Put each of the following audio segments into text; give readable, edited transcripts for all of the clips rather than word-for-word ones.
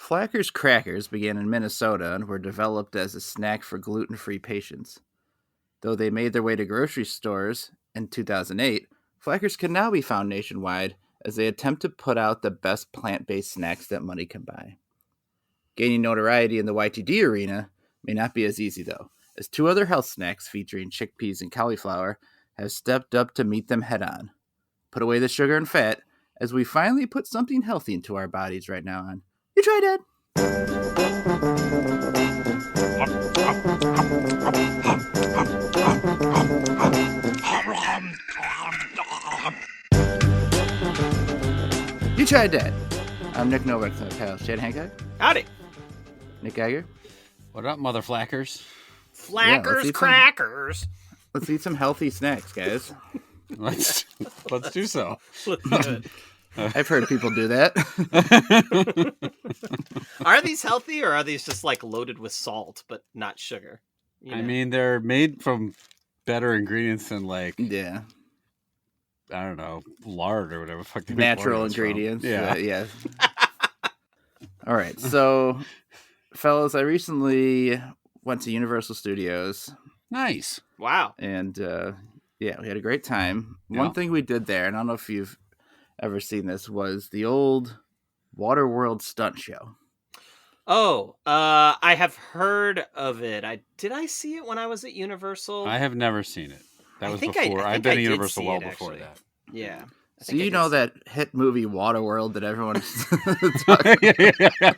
Flackers Crackers began in Minnesota and were developed as a snack for gluten-free patients. Though they made their way to grocery stores in 2008, Flackers can now be found nationwide as they attempt to put out the best plant-based snacks that money can buy. Gaining notoriety in the YTD arena may not be as easy, though, as two other health snacks featuring chickpeas and cauliflower have stepped up to meet them head-on. Put away the sugar and fat as we finally put something healthy into our bodies right now on You Tried Dat. You Tried Dat. I'm Nick Novak, my pal Chad Hancock. Howdy. Nick Geiger. What up, mother Flackers? Flackers Crackers. Let's eat some healthy snacks, guys. Let's do so. I've heard people do that. Are these healthy or are these just like loaded with salt but not sugar? You know? I mean, they're made from better ingredients than Yeah. I don't know, lard or whatever. Fuck they make Natural lard from. ingredients. Yeah. Yeah. All right. So, fellas, I recently went to Universal Studios. Nice. Wow. And, yeah, we had a great time. Yeah. One thing we did there, and I don't know if you've ever seen this, was the old Waterworld Stunt Show. Oh, I have heard of it. Did I see it when I was at Universal? I have never seen it. That was think before. I I've been I at did Universal see well it, before actually. that. Yeah. So you know that hit movie Waterworld that everyone's Yeah.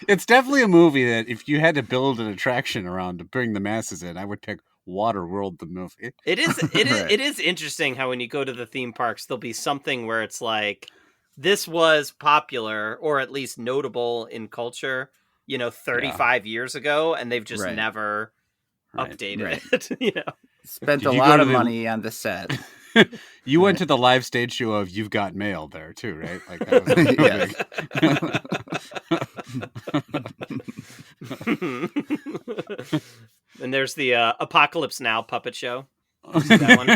It's definitely a movie that if you had to build an attraction around to bring the masses in, I would pick Waterworld the movie. It is Right. it is interesting how when you go to the theme parks there'll be something where it's like this was popular or at least notable in culture, 35 years ago, and they've just Right. never Right. updated it, spent Did a you go lot to of the- money on the set. You went to the live stage show of You've Got Mail there too, right? Like that was And there's the Apocalypse Now puppet show. You see that one?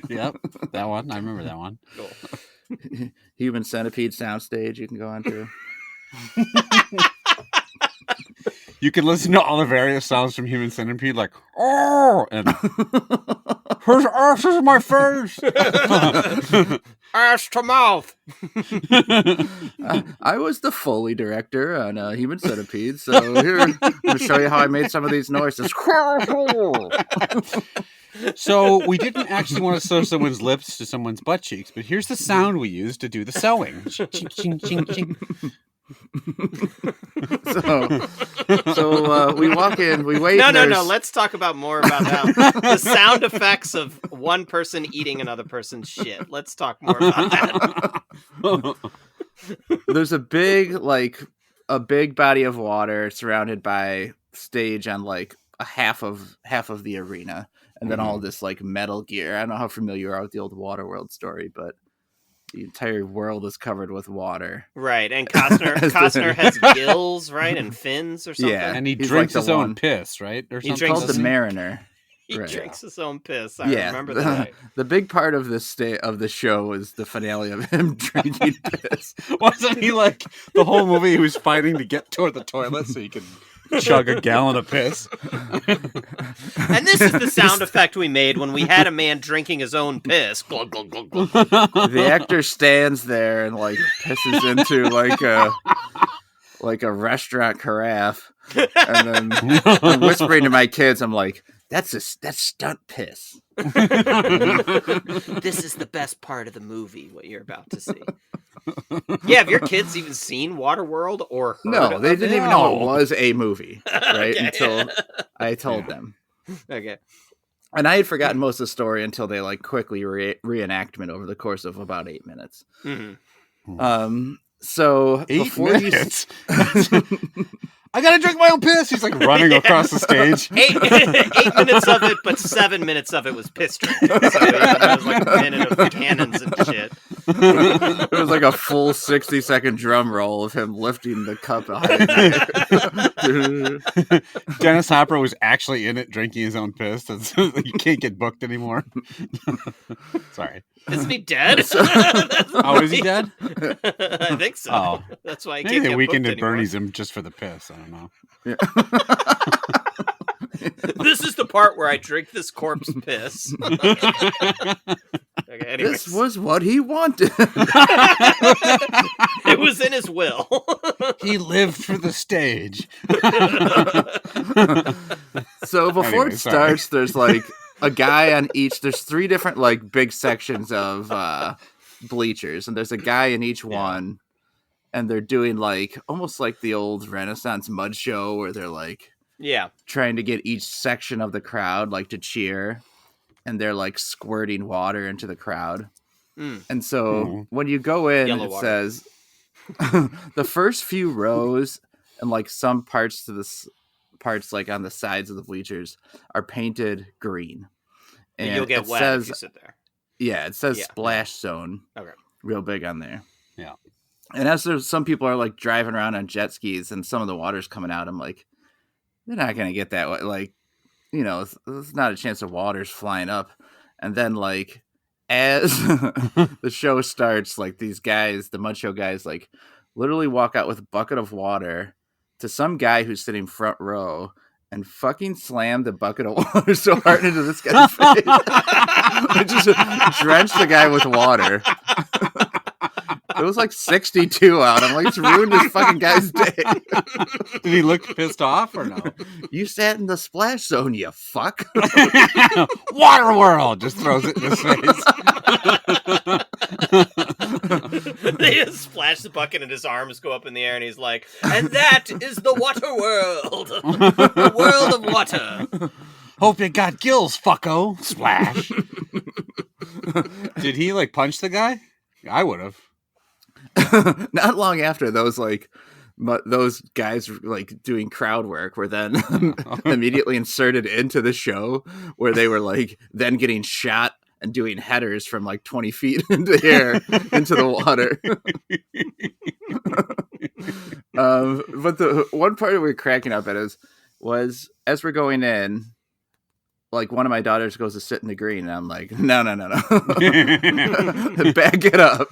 Yep, that one. I remember that one. Cool. Human Centipede soundstage you can go on to. You can listen to all the various sounds from Human Centipede, like oh, and her ass is my face, Ass to mouth. I was the Foley director on Human Centipede, so here I'm going to show you how I made some of these noises. So we didn't actually want to sew someone's lips to someone's butt cheeks, but here's the sound we used to do the sewing. Ching, ching, ching, ching. So we walk in, we wait. No. and there's- Let's talk about more about that. The sound effects of one person eating another person's shit. Let's talk more about that. There's a big body of water surrounded by stage on like a half of the arena, and then all this like metal gear. I don't know how familiar you are with the old Waterworld story, but the entire world is covered with water. Right, and Costner has gills, right, and fins or something. Yeah. And he He's drinks like his the own one. piss, right? Or He something. drinks Called his- the Mariner. He Right. drinks his own piss. I remember the, that. the big part of this of the show was the finale of him drinking piss. Wasn't he like the whole movie? He was fighting to get toward the toilet so he could chug a gallon of piss. And this is the sound effect we made when we had a man drinking his own piss. Glug, glug, glug, glug. The actor stands there and like pisses into like a restaurant carafe, and then I'm whispering to my kids, I'm like, that's stunt piss. This is the best part of the movie, what you're about to see. Yeah, have your kids even seen Waterworld or heard No, of they it? didn't even know it was a movie, right? Okay. Until I told them. Okay. And I had forgotten most of the story until they like quickly reenactment over the course of about 8 minutes. Mm-hmm. So 8 before minutes. I gotta drink my own piss. He's like running across the stage. 8 minutes of it, but 7 minutes of it was piss drinking. So it was like a minute of cannons and shit. It was like a full 60-second drum roll of him lifting the cup behind. Dennis Hopper was actually in it drinking his own piss. You can't get booked anymore. Sorry. Isn't he dead? Oh, is he dead? I think so. Oh. That's why he Maybe can't they get weekend booked at anymore. Bernie's him just for the piss. I don't know. Yeah. This is the part where I drink this corpse piss. Okay, anyways. This was what he wanted. It was in his will. He lived for the stage. So before Anyway, it sorry. starts, there's like a guy on each. There's 3 different like big sections of bleachers, and there's a guy in each one, and they're doing like almost like the old Renaissance mud show where they're like trying to get each section of the crowd like to cheer, and they're like squirting water into the crowd. And so when you go in, Yellow it water. says the first few rows and like some parts like on the sides of the bleachers are painted green. And you'll get it wet says, if you sit there. Yeah, it says Yeah. splash zone. Okay. Real big on there. Yeah. And as there's some people are like driving around on jet skis and some of the water's coming out, I'm like, they're not gonna get that way. Like, you know, it's not a chance of water's flying up. And then like as the show starts, like these guys, the mud show guys, like literally walk out with a bucket of water to some guy who's sitting front row and fucking slam the bucket of water so hard into this guy's face. It just drenched the guy with water. It was like 62 out. I'm like, it's ruined this fucking guy's day. Did he look pissed off or no? You sat in the splash zone, you fuck. Waterworld just throws it in his face. They just splash the bucket and his arms go up in the air and he's like, and that is the water world. The world of water. Hope you got gills, fucko. Splash. Did he like punch the guy? I would have. Not long after those guys like doing crowd work were then immediately inserted into the show where they were like then getting shot and doing headers from like 20 feet into the air into the water. But the one part we were cracking up at was as we're going in, like one of my daughters goes to sit in the green, and I'm like, no. Back it up.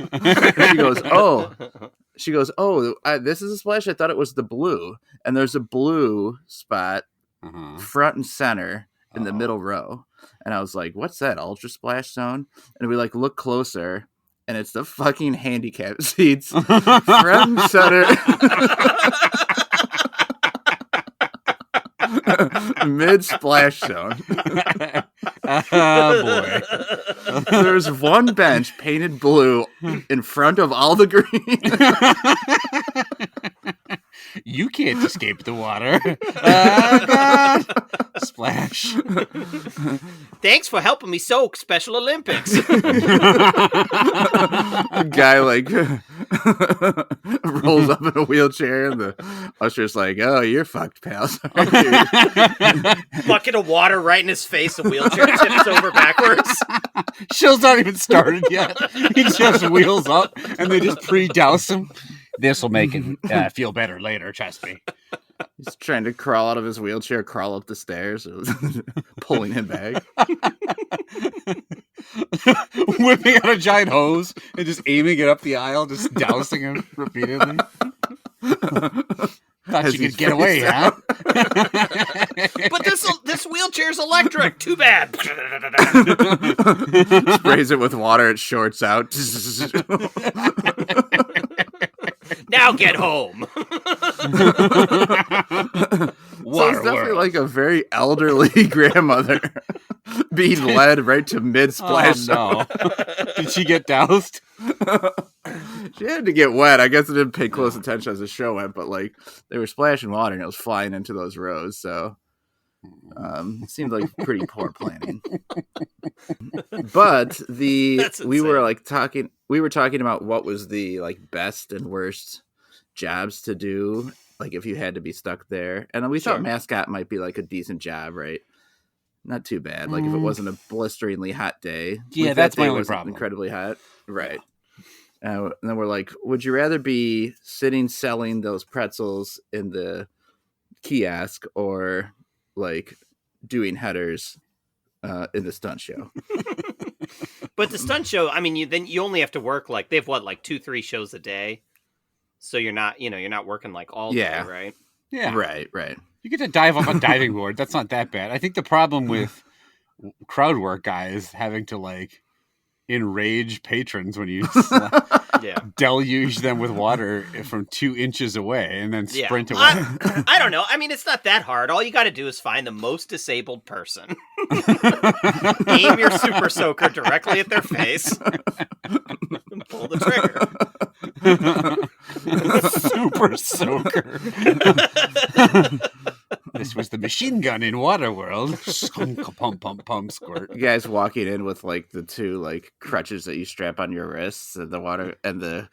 She goes, this is a splash. I thought it was the blue. And there's a blue spot front and center in the middle row. And I was like, what's that, ultra splash zone? And we like look closer, and it's the fucking handicap seats front and center. Mid splash zone. Oh boy. There's one bench painted blue in front of all the green. You can't escape the water. God. Splash. Thanks for helping me soak Special Olympics. A guy like rolls up in a wheelchair, and the usher's like, "Oh, you're fucked, pal." Bucket of water right in his face. The wheelchair tips over backwards. Show's not even started yet. He just wheels up, and they just pre-douse him. This will make him feel better later, trust me. He's trying to crawl out of his wheelchair, crawl up the stairs, pulling him back. Whipping out a giant hose and just aiming it up the aisle, just dousing him repeatedly. Thought As you could he's get away, face huh? But this wheelchair's electric. Too bad. Sprays it with water, it shorts out. Now get home. So it's definitely like a very elderly grandmother being led right to mid splash. Oh, no. Did she get doused? She had to get wet. I guess I didn't pay close attention as the show went, but like they were splashing water and it was flying into those rows. So it seemed like pretty poor planning. But we were talking about what was the like best and worst jobs to do, like if you had to be stuck there. And then we thought mascot might be like a decent job, right? Not too bad. Like if it wasn't a blisteringly hot day. Yeah, Like, that's that my day only wasn't problem. Incredibly hot, right? And then we're like, would you rather be sitting selling those pretzels in the kiosk or like doing headers in the stunt show? But the stunt show, I mean, you only have to work like they have 2-3 shows a day, so you're not working like all day, right? Yeah, right. You get to dive off a diving board. That's not that bad. I think the problem with crowd work guy is having to like enrage patrons when you deluge them with water from 2 inches away and then sprint away. I don't know. I mean, it's not that hard. All you got to do is find the most disabled person, aim your super soaker directly at their face, and pull the trigger. Super soaker. This was the machine gun in Waterworld. Pump, pump, pump, squirt. You guys walking in with like the 2 like crutches that you strap on your wrists, and the water, and the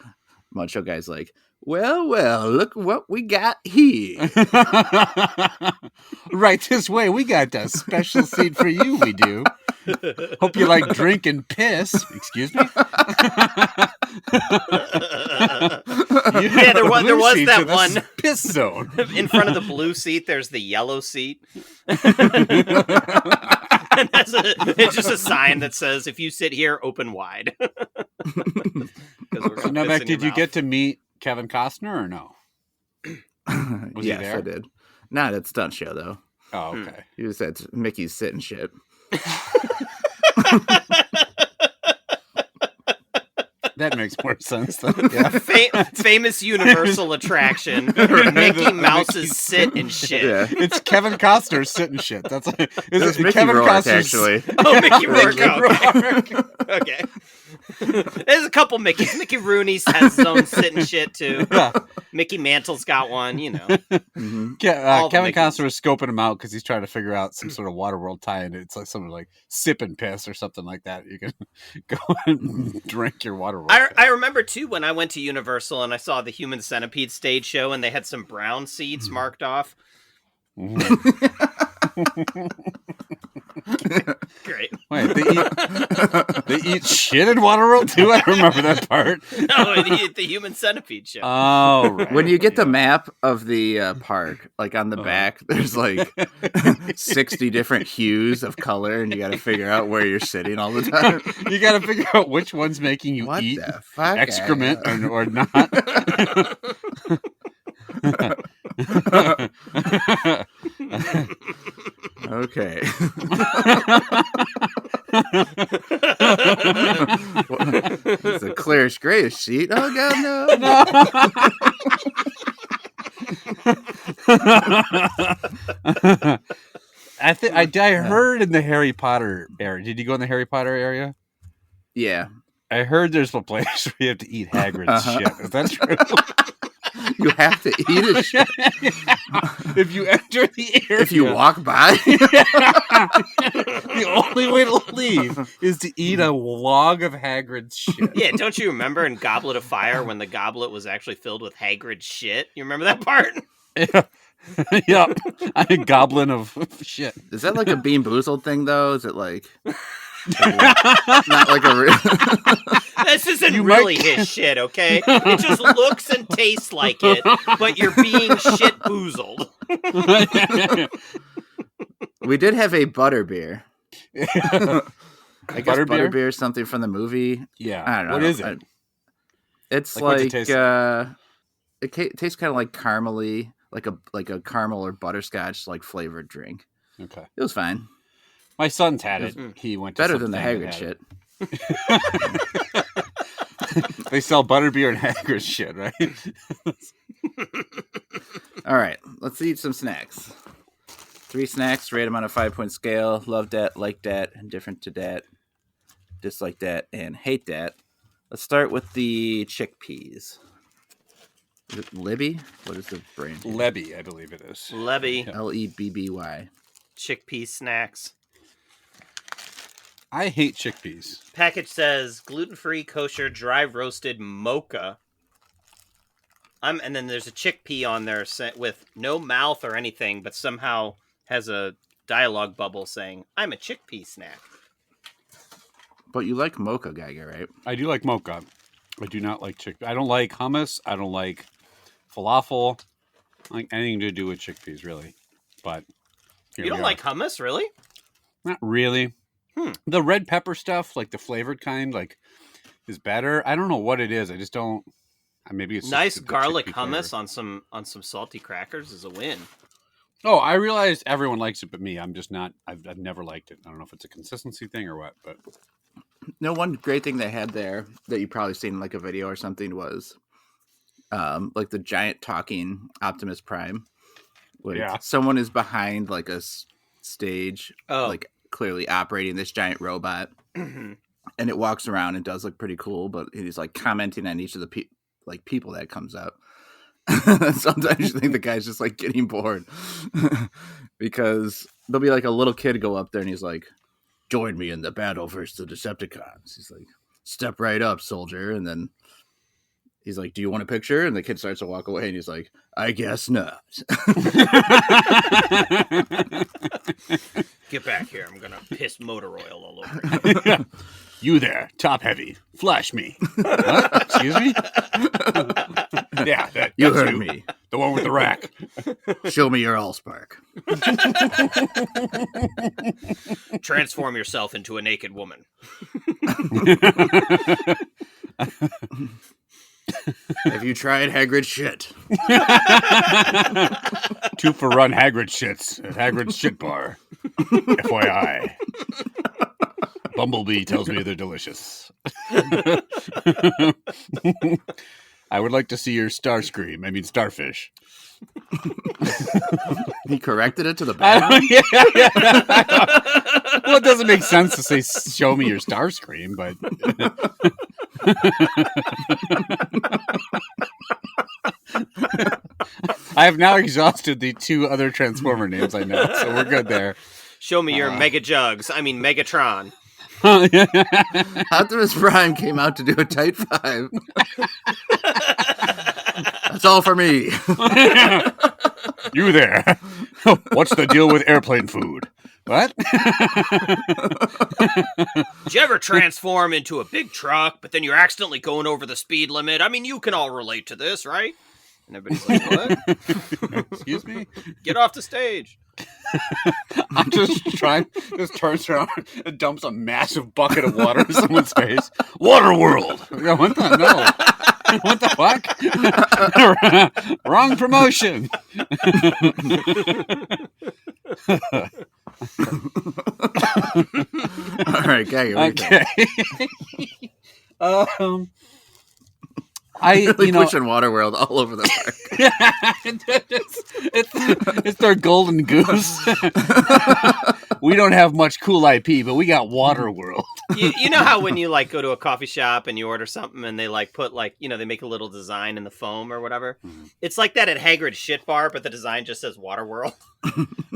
macho guy's like, well, look what we got here. Right this way. We got a special seat for you. We do. Hope you like drink and piss. Excuse me. There was that one piss zone in front of the blue seat. There's the yellow seat. And it's just a sign that says, "If you sit here, open wide." So now, Mac, did you get to meet Kevin Costner or no? Was he there? I did. Not at stunt show though. Oh, okay. He was at Mickey's sit and shit. That makes more sense though. Yeah. Famous Universal attraction, Mickey Mouse's sit and shit. Yeah. It's Kevin Costner's sit and shit. That's It's Mickey Kevin Rourke, Costner's actually. Oh, Mickey Rourke. Rourke. Okay. There's a couple Mickeys. Mickey Rooney's has his own sit and shit too. Yeah. Mickey Mantle's got one, you know. Mm-hmm. Kevin Costner was scoping him out because he's trying to figure out some sort of Waterworld tie-in. It's like something like sip and piss or something like that. You can go and drink your Waterworld. I remember too when I went to Universal and I saw the Human Centipede stage show and they had some brown seats marked off. Great. Wait, they eat shit in Waterworld too? I remember that part. No, the Human Centipede show. Oh, right. When you get the map of the park, like on the back, there's like 60 different hues of color, and you got to figure out where you're sitting all the time. You got to figure out which one's making you What eat the fuck? excrement or not. Okay. It's a clearish grayish sheet. Oh god, no. I heard in the Harry Potter area. Did you go in the Harry Potter area? Yeah. I heard there's a place where you have to eat Hagrid's shit. Is that true? You have to eat it. If you enter the area. If you walk by. The only way to leave is to eat a log of Hagrid's shit. Yeah, don't you remember in Goblet of Fire when the goblet was actually filled with Hagrid's shit? You remember that part? Yeah. Yep. I'm a goblin of shit. Is that like a Bean Boozled thing, though? Is it like... not like a... This isn't really his shit, okay? It just looks and tastes like it, but you're being shit boozled. We did have a butterbeer. I guess Butterbeer? butterbeer is something from the movie. Yeah. I don't know. What is it? It's What's like it taste it tastes kind of like caramely, like a caramel or butterscotch like flavored drink. Okay. It was fine. My son's had it. He went to Better some than the thing Hagrid that shit. They sell butterbeer and Hagrid shit, right? All right, let's eat some snacks. 3 snacks, rate them on a 5-point scale. Love that, like that, indifferent to that, dislike that, and hate that. Let's start with the chickpeas. Is it Lebby? What is the brand? Lebby, I believe it is. Lebby. Lebby. Chickpea Snacks. I hate chickpeas. Package says gluten-free, kosher, dry roasted mocha. And then there's a chickpea on there with no mouth or anything, but somehow has a dialogue bubble saying, "I'm a chickpea snack." But you like mocha, Geiger, right? I do like mocha. I do not like chickpeas. I don't like hummus. I don't like falafel. I don't like anything to do with chickpeas, really. But you don't like hummus, really? Not really. The red pepper stuff, like the flavored kind, like is better. I don't know what it is. I just don't. Maybe it's nice just garlic hummus flavor. on some salty crackers is a win. Oh, I realized everyone likes it, but me. I'm just not. I've never liked it. I don't know if it's a consistency thing or what, but no. One great thing they had there that you probably seen in like a video or something was, like the giant talking Optimus Prime. Like someone is behind like a stage, like clearly operating this giant robot, and it walks around and does look pretty cool. But he's like commenting on each of the people that comes out. Sometimes you think the guy's just like getting bored because there'll be like a little kid go up there and he's like, "Join me in the battle versus the Decepticons." He's like, "Step right up, soldier." And then he's like, "Do you want a picture?" And the kid starts to walk away and he's like, "I guess not." Get back here. I'm going to piss motor oil all over you. You there, top heavy. Flash me. What? Excuse me? Yeah, you heard me. The one with the rack. Show me your allspark. Transform yourself into a naked woman. Have you tried Hagrid shit? 2 for one Hagrid shits at Hagrid's shit bar. FYI. Bumblebee tells me they're delicious. I would like to see your starfish. He corrected it to the bad. Yeah. Well, it doesn't make sense to say, "Show me your Starscream," but I have now exhausted the 2 other Transformer names I know, so we're good there. Show me your Mega Jugs. I mean, Megatron. Optimus Prime came out to do a tight 5. That's all for me. You there. What's the deal with airplane food? What? Did you ever transform into a big truck, but then you're accidentally going over the speed limit? I mean, you can all relate to this, right? And everybody's like, what? Excuse me? Get off the stage. I'm just turns around and dumps a massive bucket of water in someone's face. Waterworld! What the? No. What the fuck? Wrong promotion. All right, okay. Really pushing Waterworld all over the park. it's their golden goose. We don't have much cool IP, but we got Waterworld. You know how when you like go to a coffee shop and you order something and they like put like, they make a little design in the foam or whatever? Mm-hmm. It's like that at Hagrid's shit bar, but the design just says Waterworld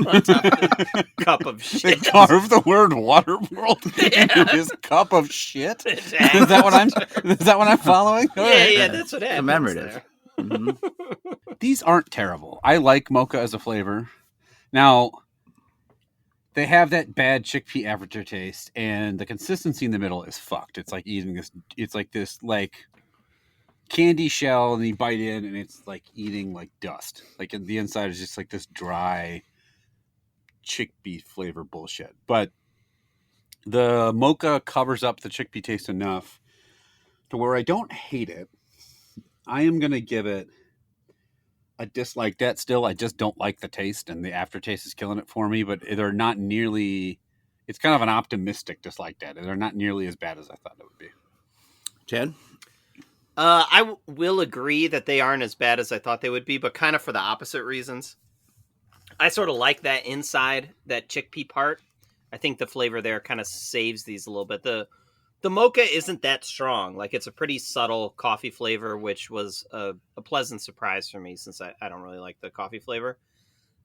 on top of the cup of shit. They carve the word Waterworld into his cup of shit? Is that what I'm following? Yeah, that's what happens. Commemorative. Mm-hmm. These aren't terrible. I like mocha as a flavor. Now, they have that bad chickpea aftertaste, and the consistency in the middle is fucked. It's like eating this. It's like this like candy shell, and you bite in, and it's like eating like dust. Like the inside is just like this dry chickpea flavor bullshit. But the mocha covers up the chickpea taste enough to where I don't hate it. I am gonna give it a dislike that still. I just don't like the taste, and the aftertaste is killing it for me, but they're not nearly, it's kind of an optimistic dislike that. They're not nearly as bad as I thought it would be. Chad? I will agree that they aren't as bad as I thought they would be, but kind of for the opposite reasons. I sort of like that inside, that chickpea part. I think the flavor there kind of saves these a little bit. The mocha isn't that strong. Like, it's a pretty subtle coffee flavor, which was a pleasant surprise for me since I don't really like the coffee flavor.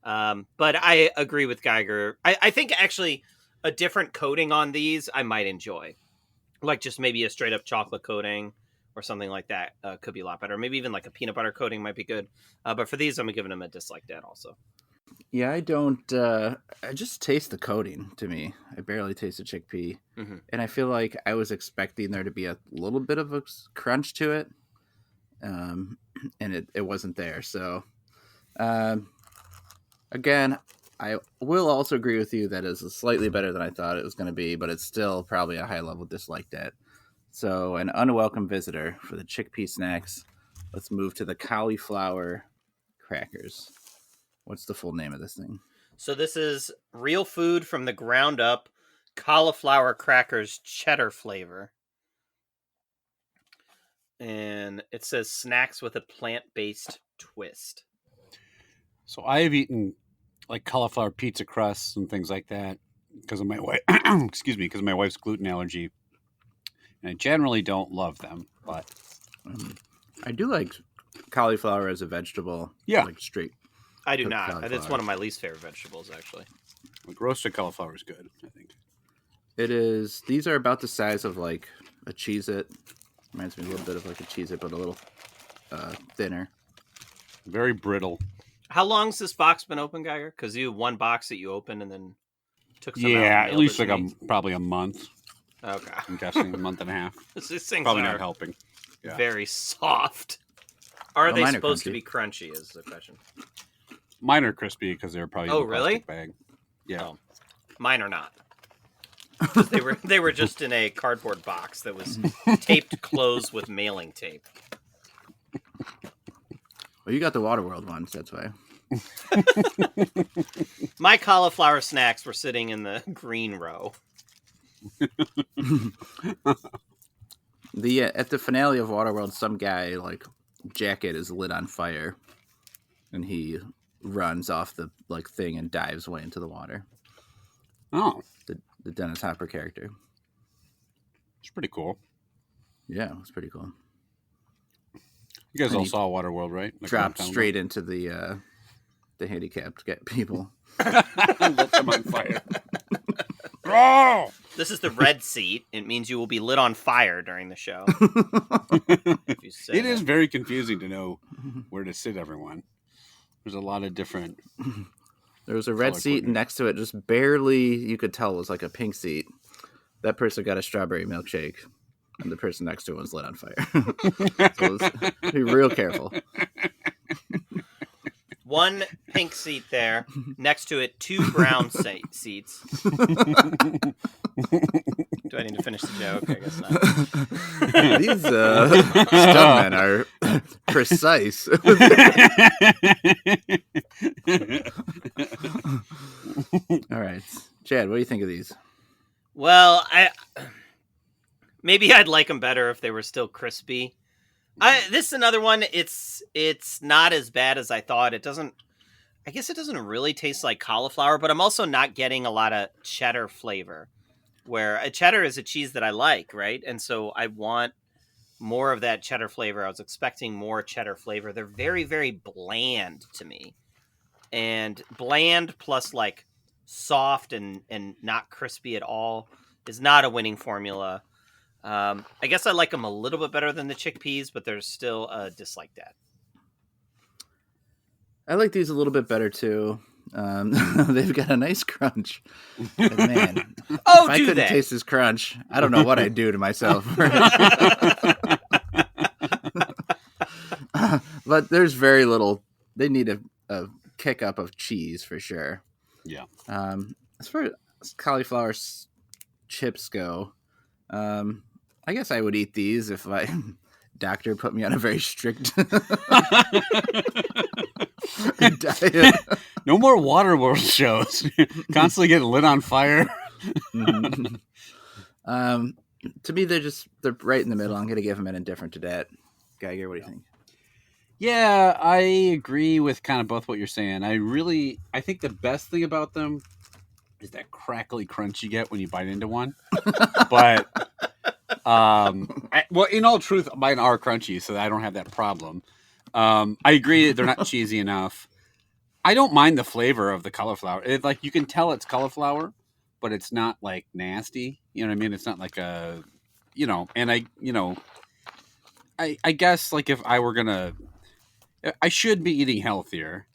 But I agree with Geiger. I think actually a different coating on these I might enjoy. Like just maybe a straight up chocolate coating or something like that could be a lot better. Maybe even like a peanut butter coating might be good. But for these, I'm giving them a dislike that also. Yeah, I don't. I just taste the coating to me. I barely taste the chickpea. Mm-hmm. And I feel like I was expecting there to be a little bit of a crunch to it. And it wasn't there. So, um, again, I will also agree with you that it's slightly better than I thought it was going to be, but it's still probably a high level dislike that. So, an unwelcome visitor for the chickpea snacks. Let's move to the cauliflower crackers. What's the full name of this thing? So this is real food from the ground up, cauliflower crackers cheddar flavor. And it says snacks with a plant-based twist. So I have eaten like cauliflower pizza crusts and things like that because of my wife. Excuse me, because of my wife's gluten allergy, and I generally don't love them. But I do like cauliflower as a vegetable. Yeah. Like straight. I do cooked not. cauliflower. It's one of my least favorite vegetables, actually. like roasted cauliflower is good, I think. It is. These are about the size of like a Cheez-It. Reminds me a little bit of like a Cheez-It, but a little thinner. Very brittle. How long's this box been open, Geiger? Because you have one box that you opened and then took some out Yeah, and at mailed least it like to me. probably a month. Okay. I'm guessing a month and a half. These things Probably are not helping. Yeah. very soft. Are Oh, they mine are supposed to crunchy. be crunchy is the question. Mine are crispy because they're probably Oh, in a really? plastic bag. Yeah. Oh. Mine are not. 'Cause they were just in a cardboard box that was taped closed with mailing tape. Well, you got the Waterworld ones, that's why. My cauliflower snacks were sitting in the green row. The at the finale of Waterworld, some guy like jacket is lit on fire, and he runs off the like thing and dives way into the water. Oh, The Dennis Hopper character. it's pretty cool. Yeah, it was pretty cool. You guys And all he saw Waterworld, right? Like a long Dropped time straight into the handicapped people. ago. Lit them on fire. Oh! This is the red seat. It means you will be lit on fire during the show. If you sit It in is very confusing to know where to sit everyone. There's a lot of different... There was a red Color seat, and coordinated. next to it, just barely you could tell was like a pink seat. That person got a strawberry milkshake, and the person next to it was lit on fire. So be real careful. one pink seat there. Next to it, two brown seats. Do I need to finish the joke? I guess not. These stuntmen are precise. All right. Chad, what do you think of these? Well, maybe I'd like them better if they were still crispy. This is another one. It's not as bad as I thought. It doesn't. I guess it doesn't really taste like cauliflower, but I'm also not getting a lot of cheddar flavor. Where a cheddar is a cheese that I like, right? And so I want more of that cheddar flavor. I was expecting more cheddar flavor. They're very, very bland to me, and bland plus like soft and not crispy at all is not a winning formula. I guess I like them a little bit better than the chickpeas, but there's still a dislike that. I like these a little bit better too. They've got a nice crunch. But man, Oh, if I do couldn't they? taste this crunch, I don't know what I'd do to myself. But there's very little. They need a kick up of cheese for sure. Yeah. As far as cauliflower chips go, I guess I would eat these if my doctor put me on a very strict diet. No more Waterworld shows. Constantly getting lit on fire. To me, they're right in the middle. I'm gonna give them an indifferent to that. Geiger, what do you think? Yeah, I agree with kind of both what you're saying. I think the best thing about them is that crackly crunch you get when you bite into one. But, well, in all truth, mine are crunchy, so I don't have that problem. I agree they're not cheesy enough. I don't mind the flavor of the cauliflower. Like you can tell it's cauliflower, but it's not like nasty. You know what I mean? It's not like a, and I guess like if I were gonna, I should be eating healthier.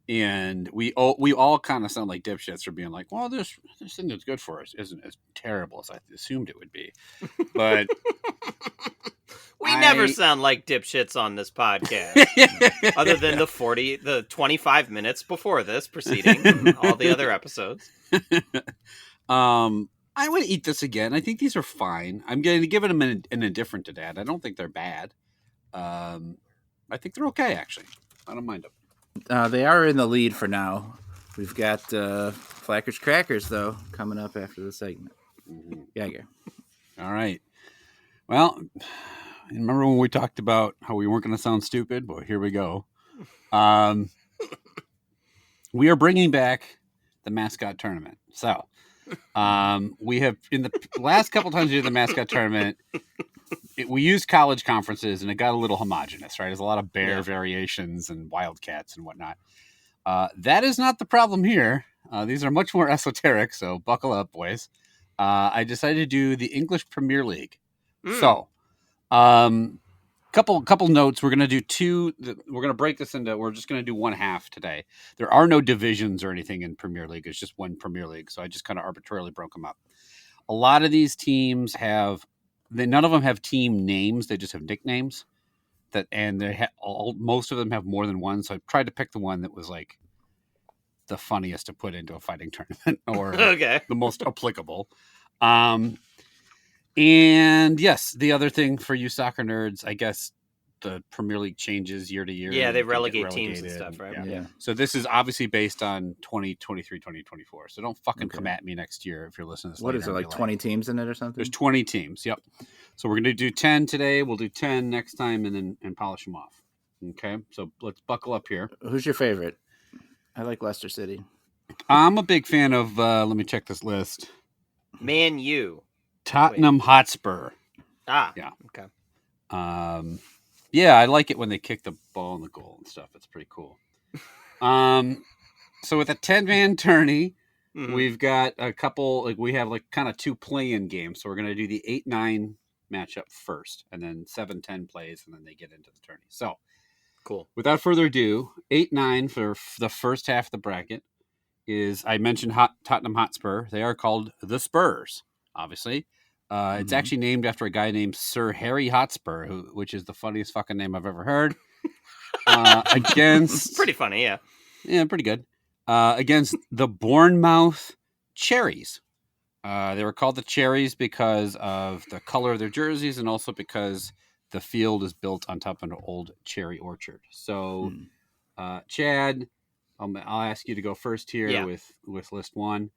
And we all kind of sound like dipshits for being like, well, this thing that's good for us isn't as terrible as I assumed it would be. But we never sound like dipshits on this podcast, other than the 25 minutes before this proceeding, and all the other episodes. I would eat this again. I think these are fine. I'm going to give them an indifferent to Dad. I don't think they're bad. I think they're okay, actually. I don't mind them. They are in the lead for now. We've got Flackers Crackers, though, coming up after the segment. Yeah, all right. Well, remember when we talked about how we weren't going to sound stupid? Well, here we go. We are bringing back the mascot tournament. So we have, in the last couple times we did the mascot tournament, we used college conferences, and it got a little homogenous, right? There's a lot of bear variations and wildcats and whatnot. That is not the problem here. These are much more esoteric, so buckle up, boys. I decided to do the English Premiere League. So, couple notes. We're going to do two. We're going to break this into. We're just going to do one half today. There are no divisions or anything in Premier League. It's just one Premier League. So I just kind of arbitrarily broke them up. A lot of these teams have. None of them have team names. They just have nicknames. Most of them have more than one. So I tried to pick the one that was like the funniest to put into a fighting tournament or the most applicable. And yes, the other thing for you soccer nerds, I guess the Premier League changes year to year. Yeah, they relegate teams and stuff, right? Yeah. So this is obviously based on 2023, 2024. So don't fucking come at me next year if you're listening to this. What is it, like 20 teams in it or something? There's 20 teams, yep. So we're going to do 10 today. We'll do 10 next time and polish them off. Okay, so let's buckle up here. Who's your favorite? I like Leicester City. I'm a big fan of, let me check this list. Man U. Tottenham Hotspur. Yeah. Okay. Yeah, I like it when they kick the ball in the goal and stuff. It's pretty cool. So with a 10-man tourney, we've got a couple, we have kind of two play-in games. So we're going to do the 8-9 matchup first, and then 7-10 plays, and then they get into the tourney. So cool. Without further ado, 8-9 for the first half of the bracket is, I mentioned Tottenham Hotspur. They are called the Spurs, obviously. It's actually named after a guy named Sir Harry Hotspur, which is the funniest fucking name I've ever heard. Against pretty funny, yeah. Yeah, pretty good. Against the Bournemouth Cherries. They were called the Cherries because of the color of their jerseys and also because the field is built on top of an old cherry orchard. So, Chad, I'll ask you to go first here with list one.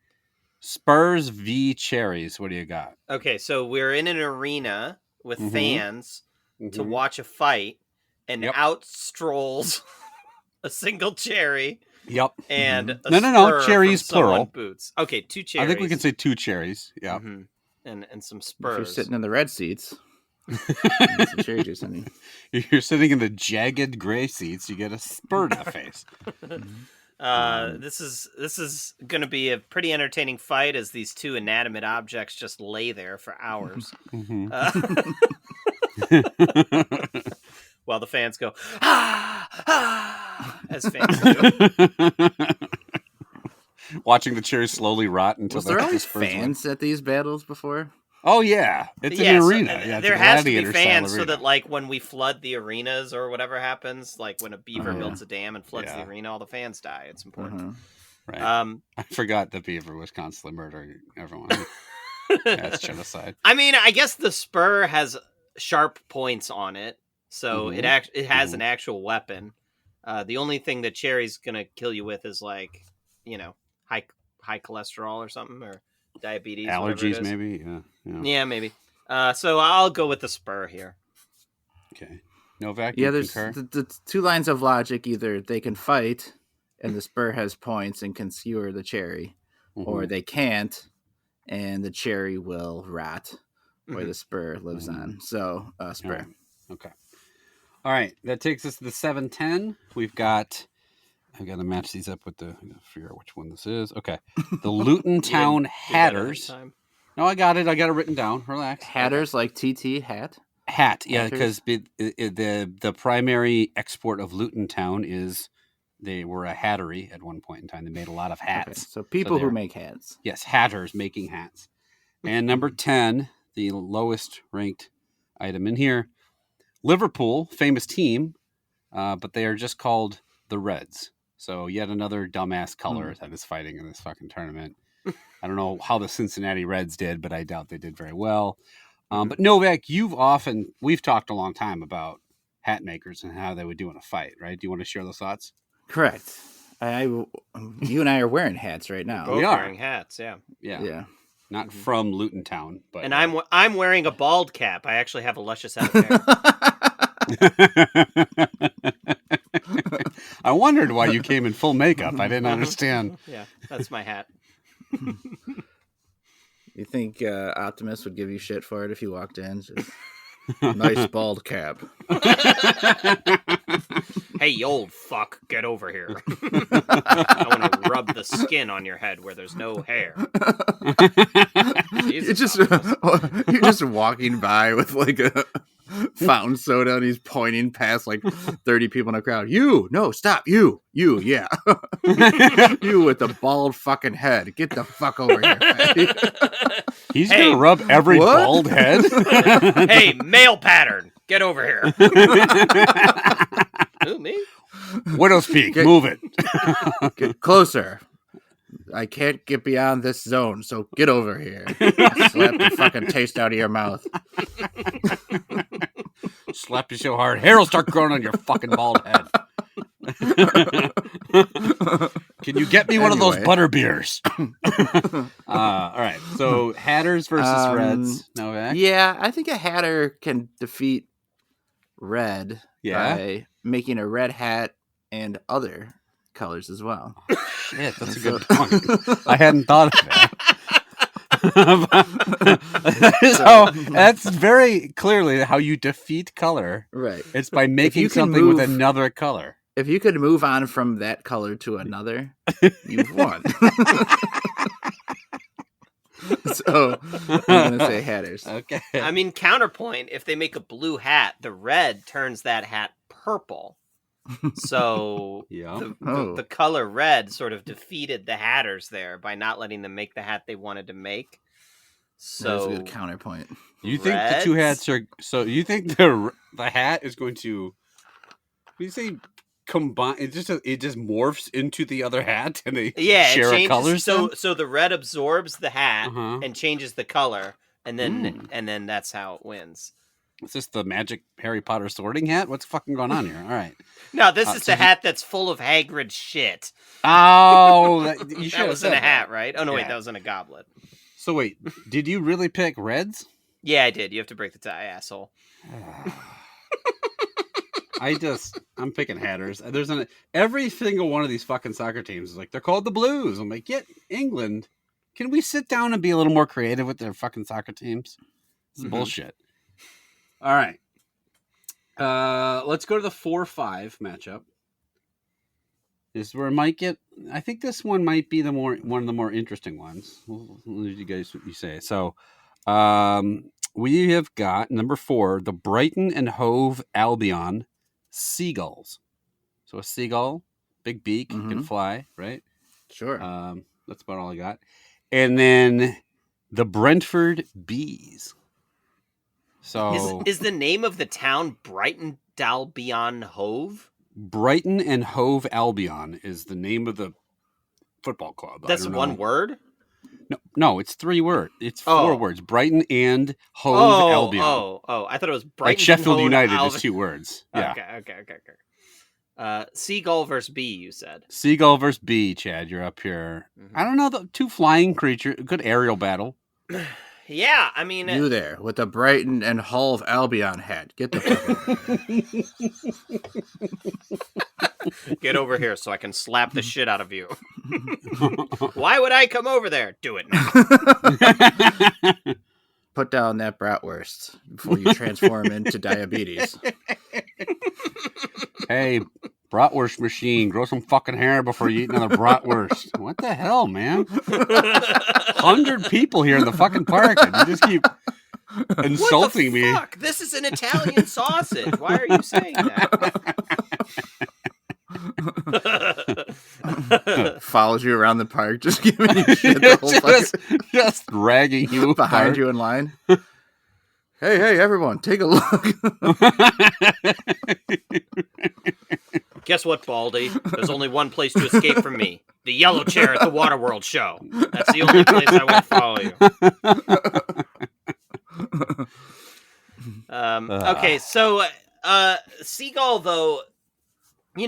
Spurs v Cherries. What do you got? Okay, so we're in an arena with fans to watch a fight, and out strolls a single cherry. Yep. And no, cherries plural. Boots. Okay, two cherries. I think we can say two cherries. Yeah. And some spurs. If you're sitting in the red seats. Some cherry juice in you. If you're sitting in the jagged gray seats, you get a spur to the face. This is going to be a pretty entertaining fight as these two inanimate objects just lay there for hours. While the fans go, as fans do. Watching the cherries slowly rot until was there always fans at these battles before? Oh yeah, it's an arena. So there has to be fans so that when we flood the arenas or whatever happens, like when a beaver builds a dam and floods the arena, all the fans die. It's important. Right. I forgot the beaver was constantly murdering everyone. That's genocide. I mean, I guess the spur has sharp points on it, so it has an actual weapon. The only thing that cherry's gonna kill you with is high cholesterol or something, or diabetes, allergies, maybe. Yeah, maybe. So I'll go with the spur here. Okay, Novak. Yeah, there's the two lines of logic: either they can fight, and the spur has points and can skewer the cherry, or they can't, and the cherry will rot where the spur lives on. So spur. Okay. All right, that takes us to the 7-10. I've got to match these up with I gotta figure out which one this is. Okay. The Luton Town Hatters. No, I got it. I got it written down. Relax. Hatters, like TT, hat? Hat, yeah, because the primary export of Luton Town is they were a hattery at one point in time. They made a lot of hats. Okay, so people who make hats. Yes, hatters making hats. And number 10, the lowest ranked item in here, Liverpool, famous team, but they are just called the Reds. So yet another dumbass color that is fighting in this fucking tournament. I don't know how the Cincinnati Reds did, but I doubt they did very well. But Novak, we've talked a long time about hat makers and how they would do in a fight, right? Do you want to share those thoughts? Correct. You and I are wearing hats right now. Both we are wearing hats, yeah. Not from Luton Town, but and I'm wearing a bald cap. I actually have a luscious head of hair. I wondered why you came in full makeup. I didn't understand. Yeah, that's my hat. You think Optimus would give you shit for it if you walked in? Just, nice bald cap. Hey, you old fuck, get over here. I want to rub the skin on your head where there's no hair. You're just walking by with like a fountain soda and he's pointing past like 30 people in the crowd. No, stop. You, yeah. You with the bald fucking head. Get the fuck over here. He's going to rub every bald head? Hey, male pattern. Get over here. Who, me? Widow's Peak, move it. Get closer. I can't get beyond this zone, so get over here. Slap the fucking taste out of your mouth. Slap you so hard, hair will start growing on your fucking bald head. Can you get me one of those butter beers? All right, so Hatters versus Reds. Novak? Yeah, I think a Hatter can defeat Red by making a red hat and other colors as well. Shit, that's a good point. I hadn't thought of that. So that's very clearly how you defeat color. Right. It's by making something with another color. If you could move on from that color to another, you've won. So I'm going to say Hatters. Okay. I mean, counterpoint, if they make a blue hat, the red turns that hat purple. So the color red sort of defeated the Hatters there by not letting them make the hat they wanted to make. So that's a good counterpoint. You think the two hats are... So you think the hat is going to... What do you say... Combine it just morphs into the other hat and they share a color. So the red absorbs the hat and changes the color, and then that's how it wins. Is this the magic Harry Potter sorting hat? What's fucking going on here? All right. No, this is the hat that's full of Hagrid shit. Oh, that was in a hat, right? Oh no, wait, that was in a goblet. So wait, did you really pick Reds? Yeah, I did. You have to break the tie, asshole. I'm picking Hatters. Every single one of these fucking soccer teams is like, they're called the Blues. I'm like, England. Can we sit down and be a little more creative with their fucking soccer teams? This is bullshit. All right. Let's go to the 4-5 matchup. This is where it might get, I think this one might be one of the more interesting ones. We'll let you guys what you say. So, we have got number 4, the Brighton and Hove Albion Seagulls. So a seagull, big beak, can fly, right? Sure. That's about all I got. And then the Brentford Bees. So is the name of the town Brighton Albion Hove? Brighton and Hove Albion is the name of the football club. That's one word? No, it's 3 words. It's 4 words. Brighton and Hove Albion. I thought it was Brighton. Like Sheffield United Albion. is 2 words. Yeah. Okay. Seagull versus bee, you said. Seagull versus bee, Chad. You're up here. I don't know. The 2 flying creatures. Good aerial battle. Yeah, I mean... You there with the Brighton and Hove Albion hat. Get the fuck Get over here so I can slap the shit out of you. Why would I come over there? Do it now. Put down that bratwurst before you transform into diabetes. Hey, bratwurst machine, grow some fucking hair before you eat another bratwurst. What the hell, man? 100 people here in the fucking park, and you just keep insulting me. Fuck? This is an Italian sausage. Why are you saying that? Follows you around the park, just giving you shit the whole just dragging you behind you in line. Hey, everyone, take a look. Guess what, Baldy? There's only one place to escape from me. The yellow chair at the Waterworld show. That's the only place I won't follow you. Okay, so seagull, though,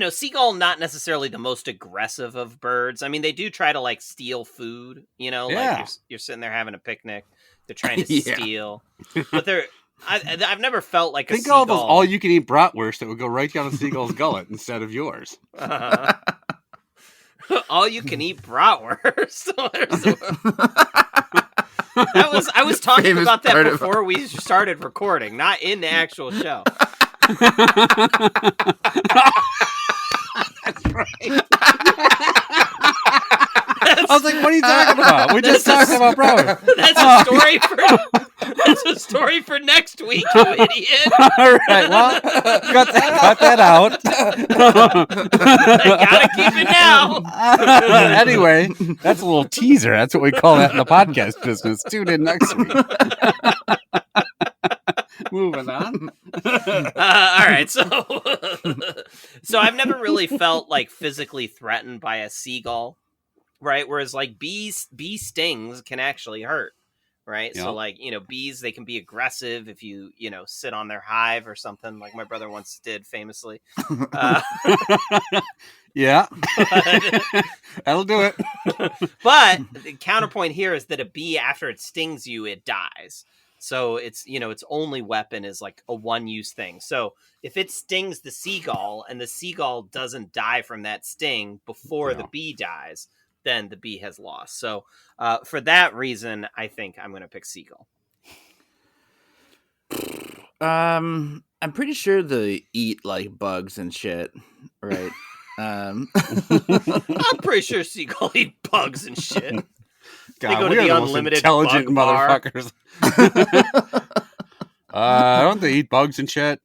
seagull not necessarily the most aggressive of birds. I mean, they do try to, like, steal food, like you're sitting there having a picnic. They're trying to steal. But I've never felt like Think of all those all-you-can-eat bratwurst that would go right down a seagull's gullet instead of yours. All-you-can-eat bratwurst. I was talking Famous about that before we started recording, not in the actual show. That's right. I was like, what are you talking about? We just talked about bratwurst. That's a story for next week, you idiot. All right, well, cut that out. I gotta keep it now. Anyway, that's a little teaser. That's what we call that in the podcast business. Tune in next week. Moving on. All right, so I've never really felt like physically threatened by a seagull, right? Whereas like bee stings can actually hurt, right? Yep. So like, bees, they can be aggressive if you sit on their hive or something, like my brother once did famously. Yeah. That'll do it. But the counterpoint here is that a bee, after it stings you, it dies. So it's, its only weapon is like a one-use thing. So if it stings the seagull and the seagull doesn't die from that sting before the bee dies, then the bee has lost. So for that reason, I think I'm going to pick seagull. I'm pretty sure they eat like bugs and shit, right? I'm pretty sure seagull eat bugs and shit. God, they go to the unlimited intelligent bug motherfuckers. Don't they eat bugs and shit?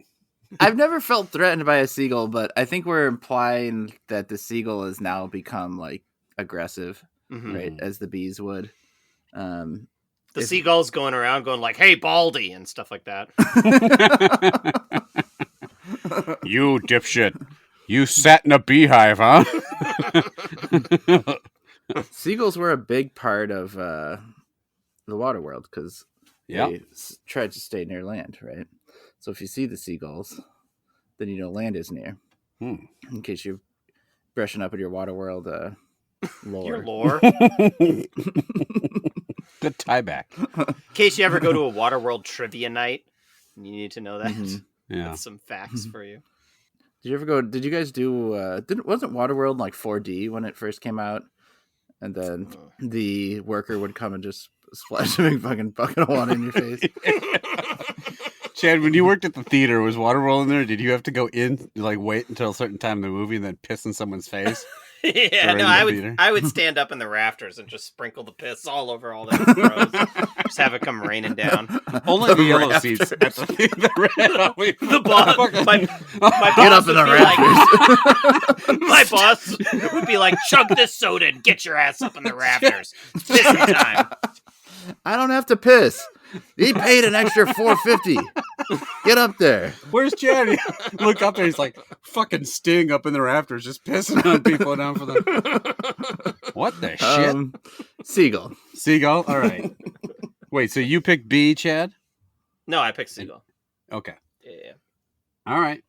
I've never felt threatened by a seagull, but I think we're implying that the seagull has now become like aggressive, right? As the bees would. The seagull's going around going like, "Hey, Baldy," and stuff like that. You dipshit. You sat in a beehive, huh? Seagulls were a big part of the Waterworld because they tried to stay near land, right? So if you see the seagulls, then land is near. In case you're brushing up with your Waterworld lore. Your lore? Good tie back. In case you ever go to a Waterworld trivia night, you need to know that. Yeah. That's some facts for you. Did you ever go? Did you guys do? Wasn't Waterworld like 4D when it first came out? And then the worker would come and just splash a big fucking bucket of water in your face. Chad, when you worked at the theater, was Waterworld in there? Did you have to go in, like, wait until a certain time in the movie and then piss in someone's face? Yeah, no, I would stand up in the rafters and just sprinkle the piss all over all the rows. Just have it come raining down. Only the yellow seats. The boss, my boss get up in the rafters. My boss would be like, "Chug this soda and get your ass up in the rafters. It's pissing time." I don't have to piss. He paid an extra $4.50. Get up there. Where's Chad? Look up there. He's like fucking Sting up in the rafters, just pissing on people down for them. What the shit? Seagull. Seagull. All right. Wait. So you picked B, Chad? No, I picked seagull. Okay. Yeah. All right.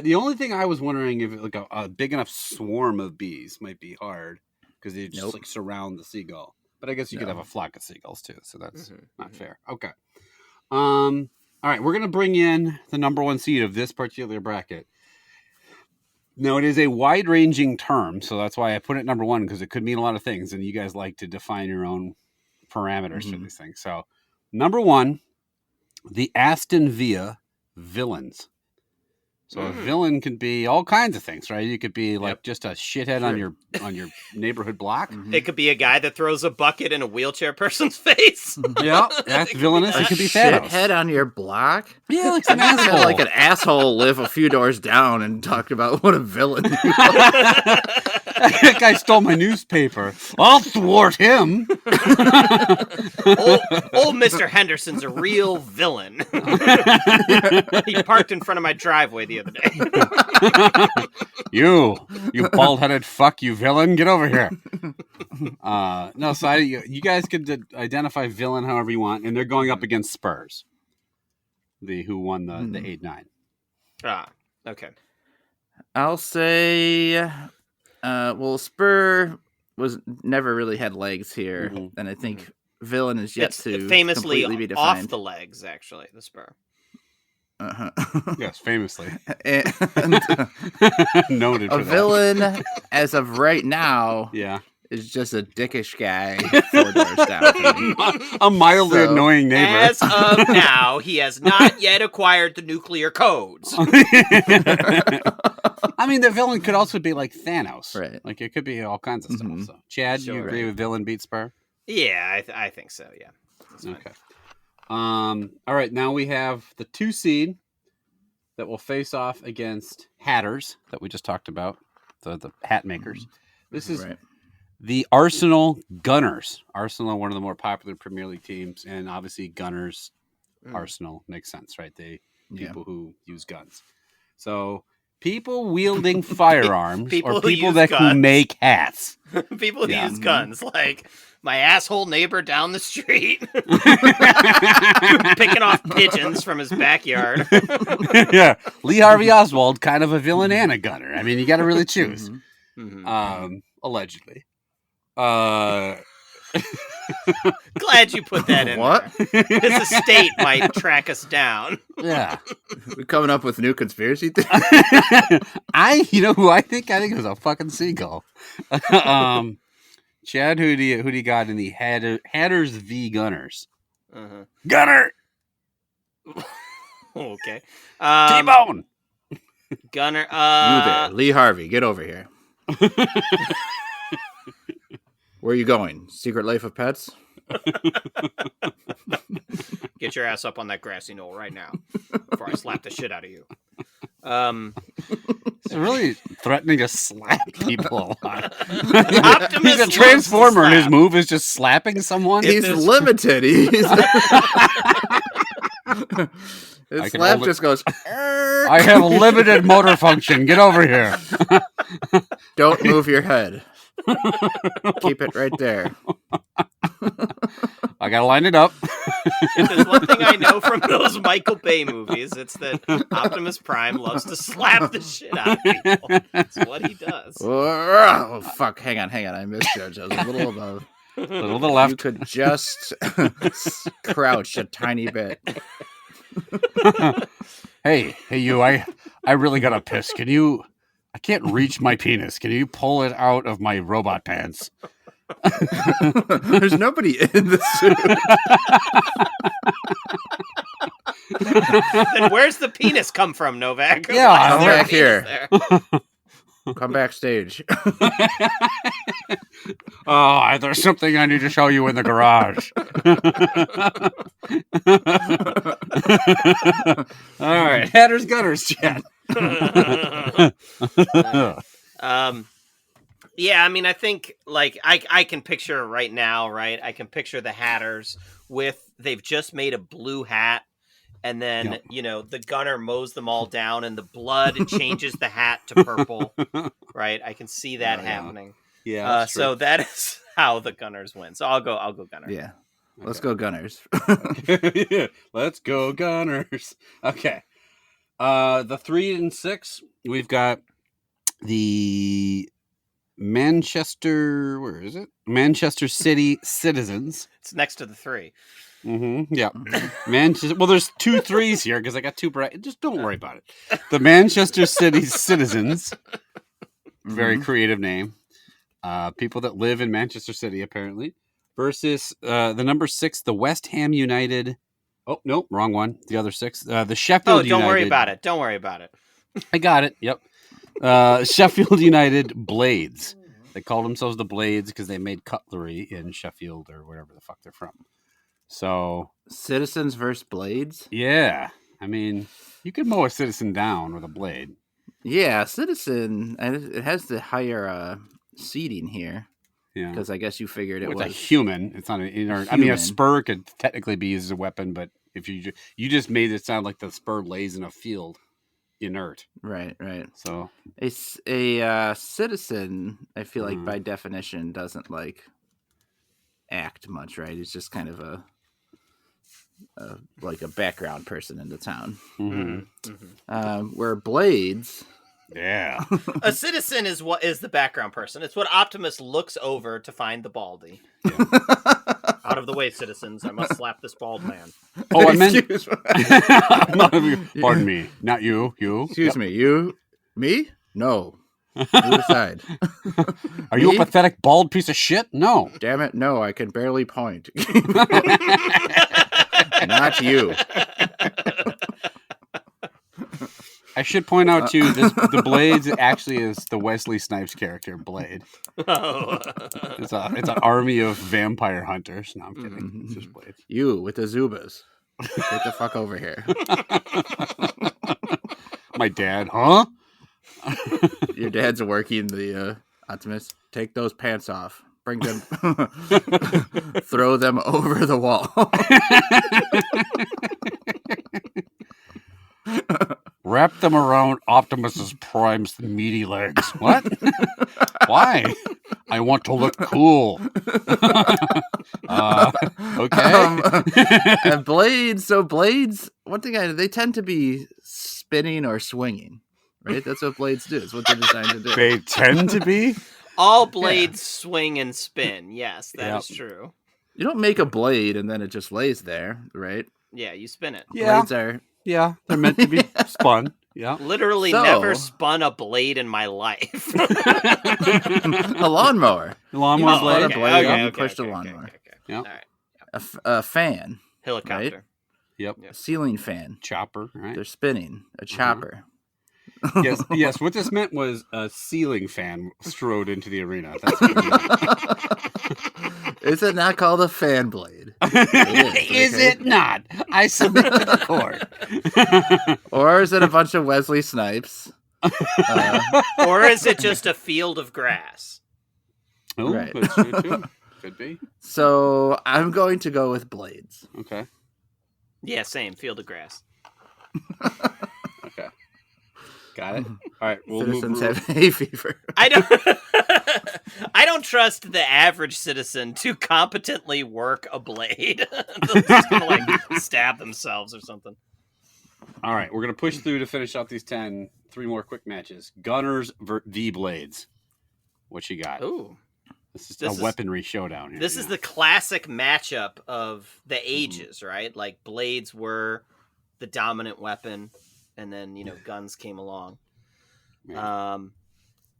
The only thing I was wondering if like a big enough swarm of bees might be hard because they just like surround the seagull. But I guess you could have a flock of seagulls too, so that's not fair. Okay. All right, we're gonna bring in the number one seed of this particular bracket. Now, it is a wide-ranging term, so that's why I put it number one, because it could mean a lot of things, and you guys like to define your own parameters for these things. So, number one, the Aston Villa Villains. So a villain can be all kinds of things, right? You could be like just a shithead on your neighborhood block. It could be a guy that throws a bucket in a wheelchair person's face. Yeah, that's villainous. It could be Thanos. Shithead on your block? Yeah, like an asshole. Like an asshole live a few doors down and talked about what a villain he was. That guy stole my newspaper. I'll thwart him. Old Mr. Henderson's a real villain. He parked in front of my driveway the other day. You bald-headed fuck, you villain, get over here. No, so you guys could identify villain however you want, and they're going up against Spurs, who won the 8-9. Ah, okay. I'll say, Spur was never really had legs here, and I think villain is yet to famously completely be defined. off the legs, actually, the Spur. Yes, famously. And, noted for a villain, as of right now, is just a dickish guy 4 doors down. A mildly annoying neighbor. As of now, he has not yet acquired the nuclear codes. I mean, the villain could also be like Thanos. Right. Like, it could be all kinds of stuff. So, Chad, you agree with villain beats Spur? Yeah, I think so, yeah. Okay. All right, now we have the 2 seed that will face off against Hatters that we just talked about, the hat makers. This is the Arsenal Gunners. Arsenal, one of the more popular Premier League teams, and obviously Gunners, Arsenal makes sense, right? People who use guns. So people wielding firearms, or people that can make hats. People who use guns, like my asshole neighbor down the street, picking off pigeons from his backyard. Yeah, Lee Harvey Oswald, kind of a villain and a gunner. I mean, you got to really choose. Allegedly. Glad you put that in. What? His estate might track us down. Yeah. We're coming up with new conspiracy theories. You know who I think? I think it was a fucking seagull. Chad, who do you got in the Hatters v Gunners? Gunner. Okay. T-Bone. Gunner. You there, Lee Harvey, get over here. Where are you going? Secret Life of Pets? Get your ass up on that grassy knoll right now before I slap the shit out of you. He's really threatening to slap people a lot. Optimus He's a transformer, and his move is just slapping someone. He's limited. His slap just goes... I have a limited motor function. Get over here. Don't move your head. Keep it right there. I gotta line it up. If there's one thing I know from those Michael Bay movies, it's that Optimus Prime loves to slap the shit out of people. That's what he does. Oh, fuck. Hang on. I misjudged. I was a little above. A little to the left. You could just crouch a tiny bit. Hey, you, I really gotta piss. I can't reach my penis. Can you pull it out of my robot pants? There's nobody in the suit. Then where's the penis come from, Novak? Yeah, come back here. Come backstage. Oh, there's something I need to show you in the garage. All right, Hatters Gunners, Chad. Yeah, I mean, I think, like, I can picture right now, right? I can picture the Hatters they've just made a blue hat, and then, the gunner mows them all down, and the blood changes the hat to purple, right? I can see that happening. Yeah. So that is how the Gunners win. So I'll go Gunners. Yeah. Let's go Gunners. Let's go Gunners. Okay. The 3 and 6, we've got the Manchester, where is it? Manchester City Citizens. It's next to the 3. Mm-hmm. Yeah. Manchester. Well, there's 2 3s here because I got 2 just don't worry about it. The Manchester City Citizens. Very creative name. People that live in Manchester City, apparently. Versus the number 6, the West Ham United. Oh, no, wrong one. The other 6. The Sheffield United. Don't worry about it. I got it. Yep. Sheffield United Blades. They called themselves the Blades because they made cutlery in Sheffield or wherever the fuck they're from. So Citizens versus Blades? Yeah. I mean, you could mow a citizen down with a blade. Yeah, Citizen, and it has the higher seating here. Yeah. Because I guess you figured it with was a human. It's not an inert. I mean, a spur could technically be used as a weapon, but if you just made it sound like the spur lays in a field inert. Right. So a citizen, I feel like by definition doesn't like act much, right? He's just kind of a background person in the town. Where Blades, a citizen is the background person. It's what Optimus looks over to find the baldy. Out of the way, citizens! I must slap this bald man. Oh, I meant. Pardon me, not you. You. Excuse me. You. Me? No. Move aside. Are you a pathetic bald piece of shit? No. Damn it! No, I can barely point. Not you. I should point out too, the Blades actually is the Wesley Snipes character, Blade. Oh. It's an army of vampire hunters. No, I'm kidding. It's just Blade. You with the Zubas. Get the fuck over here. My dad, huh? Your dad's working the Optimus. Take those pants off. Bring them. Throw them over the wall. Wrap them around Optimus's Prime's meaty legs. What? Why? I want to look cool. Okay. And Blades. So Blades. One thing they tend to be spinning or swinging. Right. That's what Blades do. It's what they're designed to do. They tend to be. All blades swing and spin. Yes, that is true. You don't make a blade and then it just lays there, right? Yeah, you spin it. Yeah. Blades are... Yeah, they're meant to be spun. Yeah. Literally never spun a blade in my life. A lawnmower. Lawnmower blade. A blade and pushed Okay. a lawnmower. Yeah. All right. A fan. Helicopter. Right? Yep. A ceiling fan. Chopper, right? They're spinning. A chopper. Yes. What this meant was a ceiling fan strode into the arena. That's what it meant. Is it not called a fan blade? Is it not? I submit to the court. Or is it a bunch of Wesley Snipes? Or is it just a field of grass? Oh, right. That's true too. Could be. So I'm going to go with Blades. Okay. Yeah, same. Field of grass. Okay. Got it. All right. We'll Citizens move. have hay fever. I don't trust the average citizen to competently work a blade. They're just gonna stab themselves or something. All right. We're going to push through to finish out these 10. 3 more quick matches. Gunners v Blades. What you got? Ooh. This is a weaponry showdown here. This is the classic matchup of the ages, right? Like blades were the dominant weapon, and then guns came along. Yeah.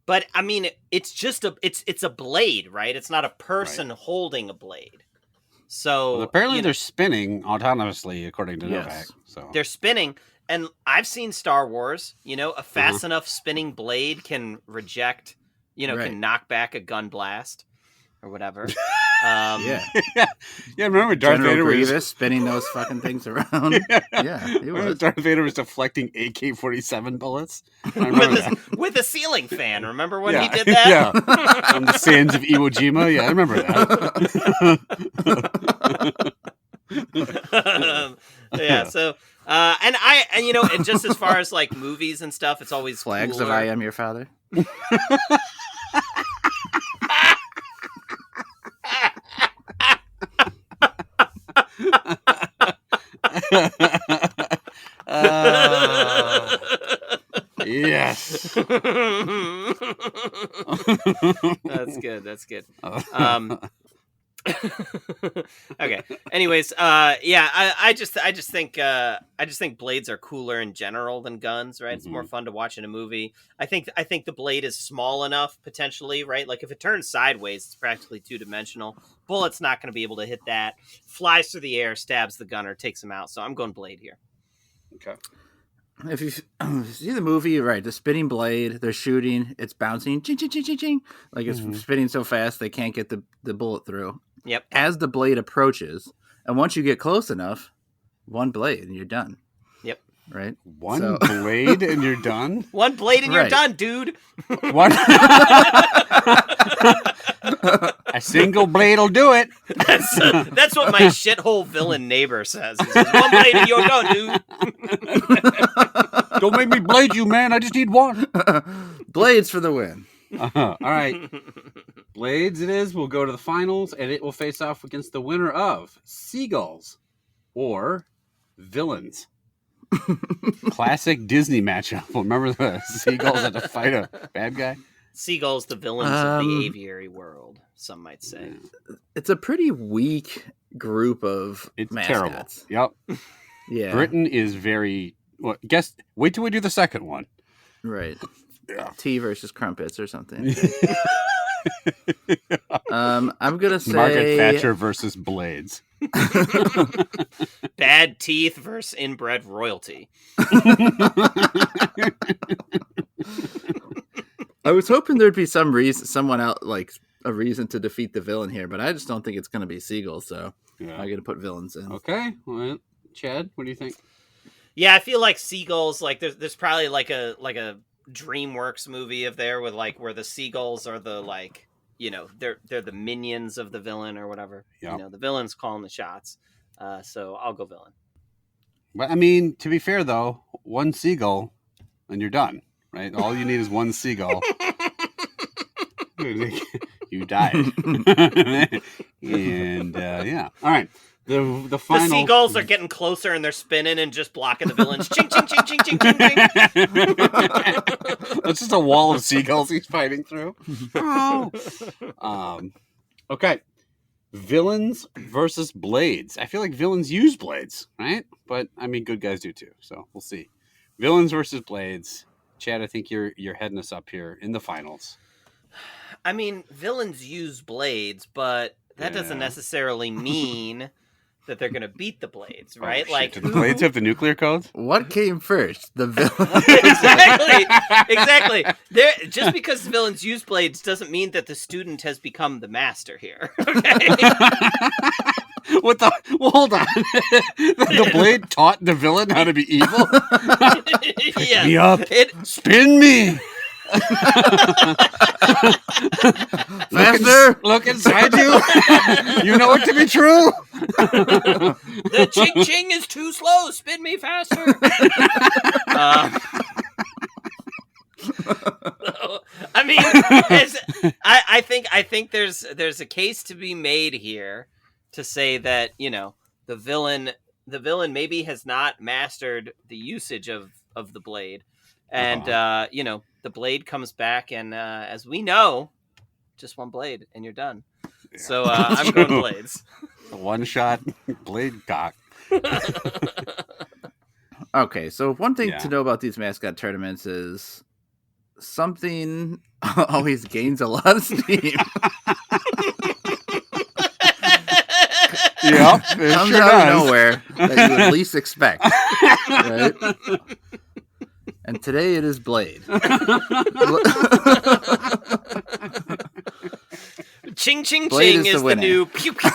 But I mean, it's just it's a blade, right? It's not a person holding a blade. So apparently they're spinning autonomously, according to Novak. So they're spinning, and I've seen Star Wars. A fast enough spinning blade can reject. Can knock back a gun blast or whatever. Yeah. Remember Darth General Vader Grievous spinning those fucking things around. He was. Darth Vader was deflecting AK-47 bullets with a ceiling fan. Remember when he did that? Yeah, on the sands of Iwo Jima. Yeah, I remember that. Yeah. So, and just as far as like movies and stuff, it's always Flags cooler. of I Am Your Father. Yes. That's good. Okay. Anyways, I just think blades are cooler in general than guns, right? It's more fun to watch in a movie. I think the blade is small enough potentially, right? Like if it turns sideways, it's practically 2-dimensional. Bullet's not going to be able to hit that. Flies through the air, stabs the gunner, takes him out. So I'm going blade here. Okay. If you see the movie, right, the spinning blade, they're shooting, it's bouncing, ching, ching, ching, ching, ching. Like it's spinning so fast they can't get the bullet through. Yep. As the blade approaches, and once you get close enough, one blade and you're done. Yep. Right? One blade and you're done? One blade and you're done, dude. One. A single blade will do it. That's what my shithole villain neighbor says. He says, one blade and you're done, dude. Don't make me blade you, man. I just need one. Blades for the win. All right. Blades it is. We'll go to the finals, and it will face off against the winner of Seagulls or Villains. Classic Disney matchup. Remember the seagulls had to fight a bad guy? Seagulls, the villains of the aviary world, some might say. It's a pretty weak group of mascots. Terrible. Yep. Yeah. Britain is very... Well, wait till we do the second one. Right. Yeah. Tea versus crumpets or something. I'm gonna say Margaret Thatcher versus Blades. Bad teeth versus inbred royalty. I was hoping there'd be someone out, like a reason to defeat the villain here, but I just don't think it's gonna be Seagulls, so I'm gonna put villains in. Okay. Well, Chad, what do you think? Yeah, I feel like Seagulls, like there's probably like a DreamWorks movie of there with like where the seagulls are the like, you know, they're the minions of the villain or whatever. Yep. You know, the villain's calling the shots. So I'll go villain. But I mean, to be fair though, one seagull and you're done, right? All you need is one seagull. You died. And yeah. All right. The final... The seagulls are getting closer and they're spinning and just blocking the villains. Ching, ching, ching, ching, ching, ching, ching. That's just a wall of seagulls he's fighting through. Oh. Okay. Villains versus blades. I feel like villains use blades, right? But I mean, good guys do too. So we'll see. Villains versus blades. Chad, I think you're heading us up here in the finals. I mean, villains use blades, but that doesn't necessarily mean that they're going to beat the blades, right? Like, do the blades have the nuclear codes? What came first? The villain. Exactly. Just because villains use blades doesn't mean that the student has become the master here. Okay. What the? Well, hold on. The blade taught the villain how to be evil. Yeah. Me up. Spin me. Faster! Look inside you. You know it to be true. The ching ching is too slow. Spin me faster. I mean, I think there's a case to be made here to say that, you know, the villain maybe has not mastered the usage of the blade, and you know, the blade comes back, and as we know, just one blade and you're done. Yeah. So I'm going blades. One shot blade cock. Okay, so one thing to know about these mascot tournaments is something always gains a lot of steam. Yep, it comes out of nowhere that you would least expect. Right? And today it is Blade. Ching ching Blade ching is the new pew pew.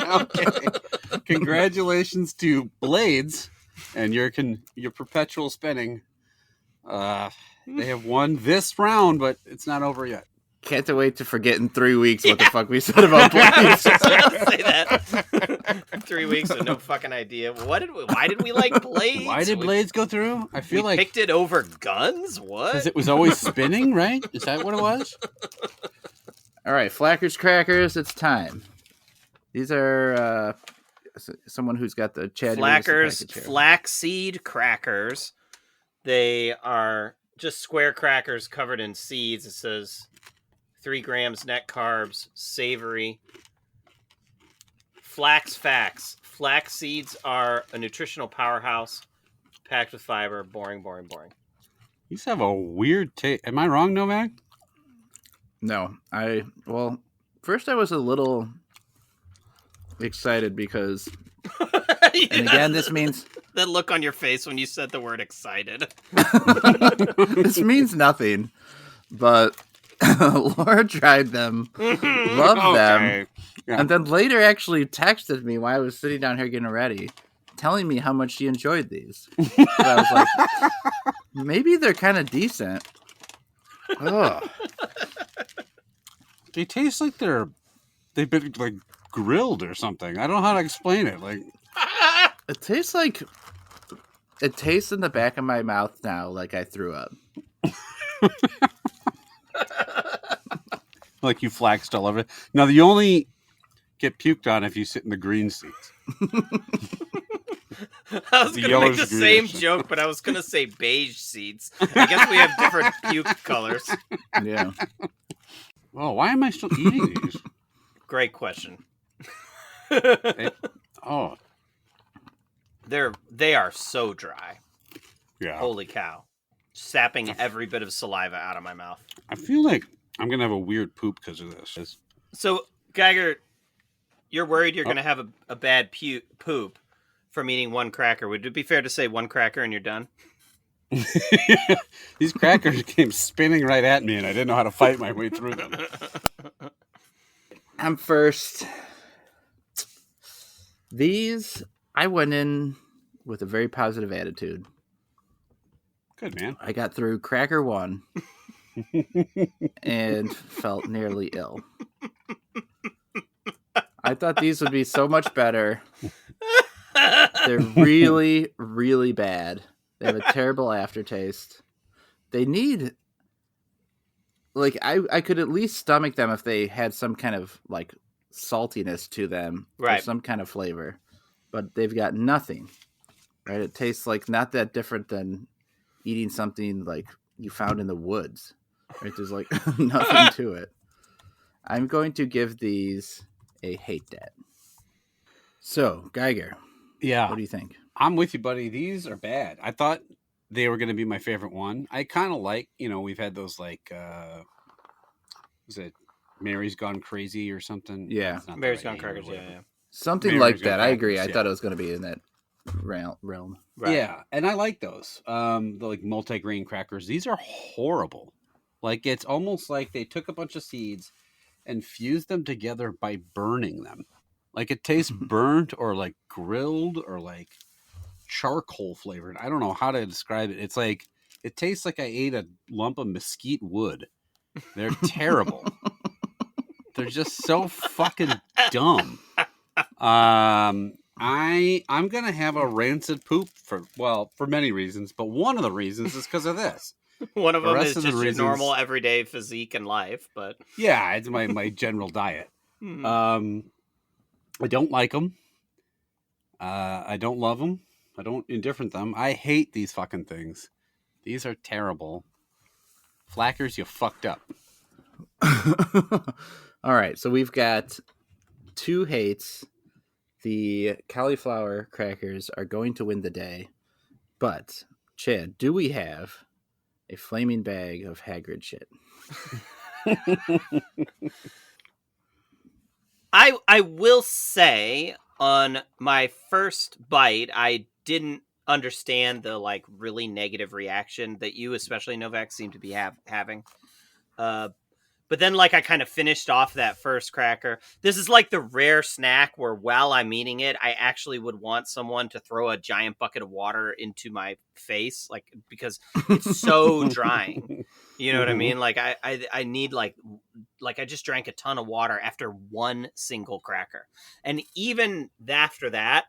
Okay. Congratulations to Blades and your perpetual spinning. They have won this round, but it's not over yet. Can't wait to forget in 3 weeks what the fuck we said about Blades. I'll say that. 3 weeks with no fucking idea. Why did we like Blades? Why did Blades go through? I feel like picked it over guns. What? Because it was always spinning, right? Is that what it was? All right, Flackers Crackers, it's time. These are someone who's got the Chad. Flackers Flaxseed Crackers. They are just square crackers covered in seeds. It says 3 grams net carbs, savory. Flax. Flax seeds are a nutritional powerhouse, packed with fiber. Boring. These have a weird taste. Am I wrong, Novak? No, first I was a little excited because, and again, this means That look on your face when you said the word excited. This means nothing, but Laura tried them, loved them, and then later actually texted me while I was sitting down here getting ready, telling me how much she enjoyed these. So I was like, maybe they're kind of decent. Ugh. They taste like they've been like grilled or something. I don't know how to explain it. Like it tastes in the back of my mouth now like I threw up. Like you flaxed all over it. Now you only get puked on if you sit in the green seats. I was going to make the same joke, but I was going to say beige seats. I guess we have different puke colors. Yeah. Oh, why am I still eating these? Great question. They are so dry. Yeah. Holy cow. Sapping every bit of saliva out of my mouth. I feel like I'm going to have a weird poop because of this. So, Geiger, you're worried you're going to have a bad poop from eating one cracker. Would it be fair to say one cracker and you're done? These crackers came spinning right at me and I didn't know how to fight my way through them. I'm first. These, I went in with a very positive attitude. Good, man. I got through cracker 1 and felt nearly ill. I thought these would be so much better. They're really, really bad. They have a terrible aftertaste. They need... Like, I could at least stomach them if they had some kind of, like, saltiness to them. Right. Or some kind of flavor. But they've got nothing. Right? It tastes like not that different than eating something, like, you found in the woods. Right? There's, like, nothing to it. I'm going to give these a hate dat. So, Geiger. Yeah. What do you think? I'm with you, buddy. These are bad. I thought they were going to be my favorite one. I kind of like, we've had those like, was it Mary's Gone Crazy or something? Yeah. Mary's Gone Crackers, yeah. Something Mary's like Gone that. I agree. Crackers, I thought it was going to be in that realm. Right. Yeah, and I like those. The like multi-grain crackers. These are horrible. Like it's almost like they took a bunch of seeds and fused them together by burning them. Like it tastes burnt or like grilled or like charcoal flavored. I don't know how to describe it. It's like it tastes like I ate a lump of mesquite wood. They're terrible. They're just so fucking dumb. I'm gonna have a rancid poop for many reasons, but one of the reasons is because of this. One of them is just your normal everyday physique and life, but yeah, it's my general diet. I don't like them. I don't love them. I don't indifferent them. I hate these fucking things. These are terrible. Flackers, you fucked up. All right, so we've got 2 hates. The cauliflower crackers are going to win the day. But, Chad, do we have a flaming bag of Hagrid shit? I will say on my first bite, I didn't understand the like really negative reaction that you, especially Novak, seem to be having. But then like I kind of finished off that first cracker. This is like the rare snack where while I'm eating it, I actually would want someone to throw a giant bucket of water into my face, like because it's so drying. You know what I mean? Like I need like I just drank a ton of water after one single cracker. And even after that,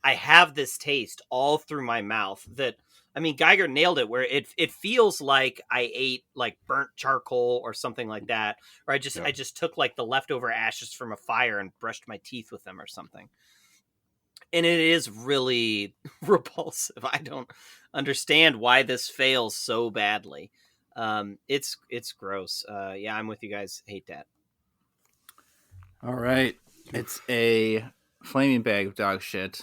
I have this taste all through my mouth that, I mean, Geiger nailed it where it feels like I ate like burnt charcoal or something like that. Or I just took like the leftover ashes from a fire and brushed my teeth with them or something. And it is really repulsive. I don't understand why this fails so badly. It's gross. Yeah, I'm with you guys. Hate that. All right. It's a flaming bag of dog shit.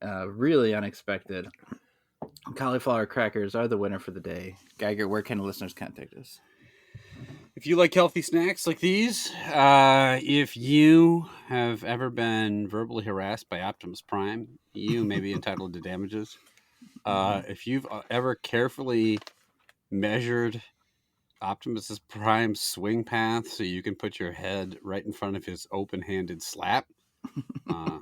Really unexpected. Cauliflower crackers are the winner for the day. Geiger, where can listeners contact us? If you like healthy snacks like these, if you have ever been verbally harassed by Optimus Prime, you may be entitled to damages. If you've ever carefully measured Optimus Prime's swing path so you can put your head right in front of his open-handed slap, I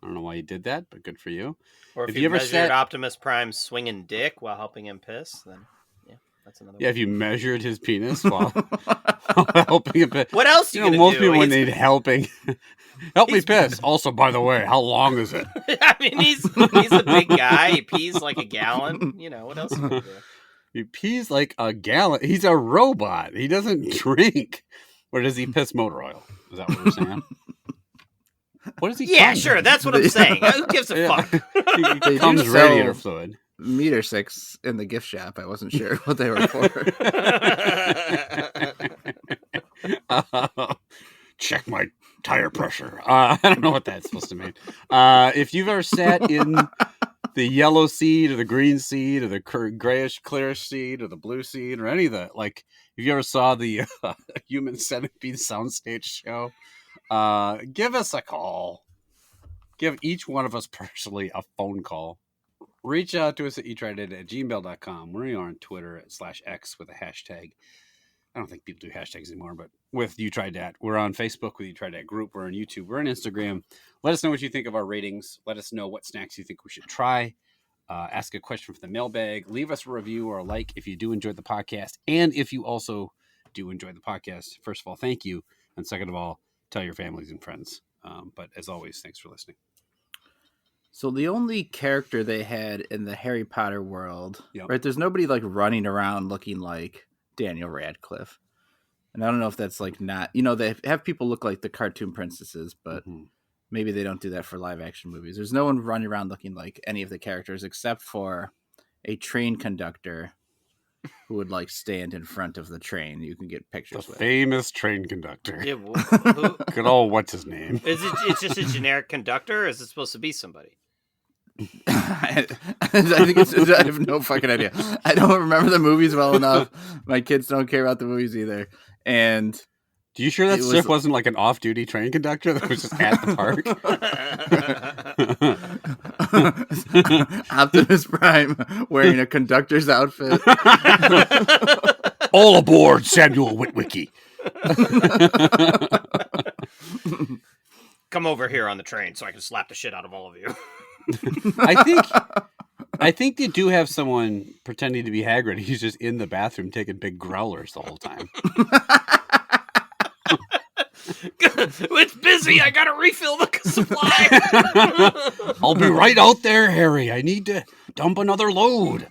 don't know why you did that, but good for you. Or if you ever measured Optimus Prime's swinging dick while helping him piss, then that's another one. If you measured his penis while helping him piss. What else you know, most people when they need helping, help me piss. Also, by the way, how long is it? I mean, he's a big guy. He pees like a gallon. You know, what else you gonna do? He pees like a gallon. He's a robot. He doesn't drink. Or does he piss motor oil? Is that what we're saying? What does he? Yeah, sure. That's what I'm saying. Who gives a fuck? He comes radiator fluid. Meter 6 in the gift shop. I wasn't sure what they were for. Check my tire pressure. I don't know what that's supposed to mean. If you've ever sat in the yellow seat or the green seat or the grayish clearish seat or the blue seat or any of that, like if you ever saw the Human Centipede soundstage show, give us a call. Give each one of us personally a phone call. Reach out to us at youtrydat@gmail.com. We are on Twitter /X with a hashtag. I don't think people do hashtags anymore, but with You Tried Dat. We're on Facebook with You Tried Dat group. We're on YouTube. We're on Instagram. Let us know what you think of our ratings. Let us know what snacks you think we should try. Ask a question for the mailbag. Leave us a review or a like if you do enjoy the podcast. And if you also do enjoy the podcast, first of all, thank you. And second of all, tell your families and friends. But as always, thanks for listening. So the only character they had in the Harry Potter world, right? There's nobody like running around looking like Daniel Radcliffe. And I don't know if that's like not, they have people look like the cartoon princesses, but maybe they don't do that for live action movies. There's no one running around looking like any of the characters except for a train conductor who would like stand in front of the train. You can get pictures with. Famous train conductor. Yeah, good old, what's his name? It's just a generic conductor, or is it supposed to be somebody? I think I have no fucking idea. I don't remember the movies well enough. My kids don't care about the movies either. And do you sure that Sif wasn't like an off-duty train conductor that was just at the park? Optimus Prime wearing a conductor's outfit. All aboard, Samuel Witwicky. Come over here on the train so I can slap the shit out of all of you. I think they do have someone pretending to be Hagrid. He's just in the bathroom taking big growlers the whole time. It's busy. I gotta refill the supply. I'll be right out there, Harry. I need to dump another load.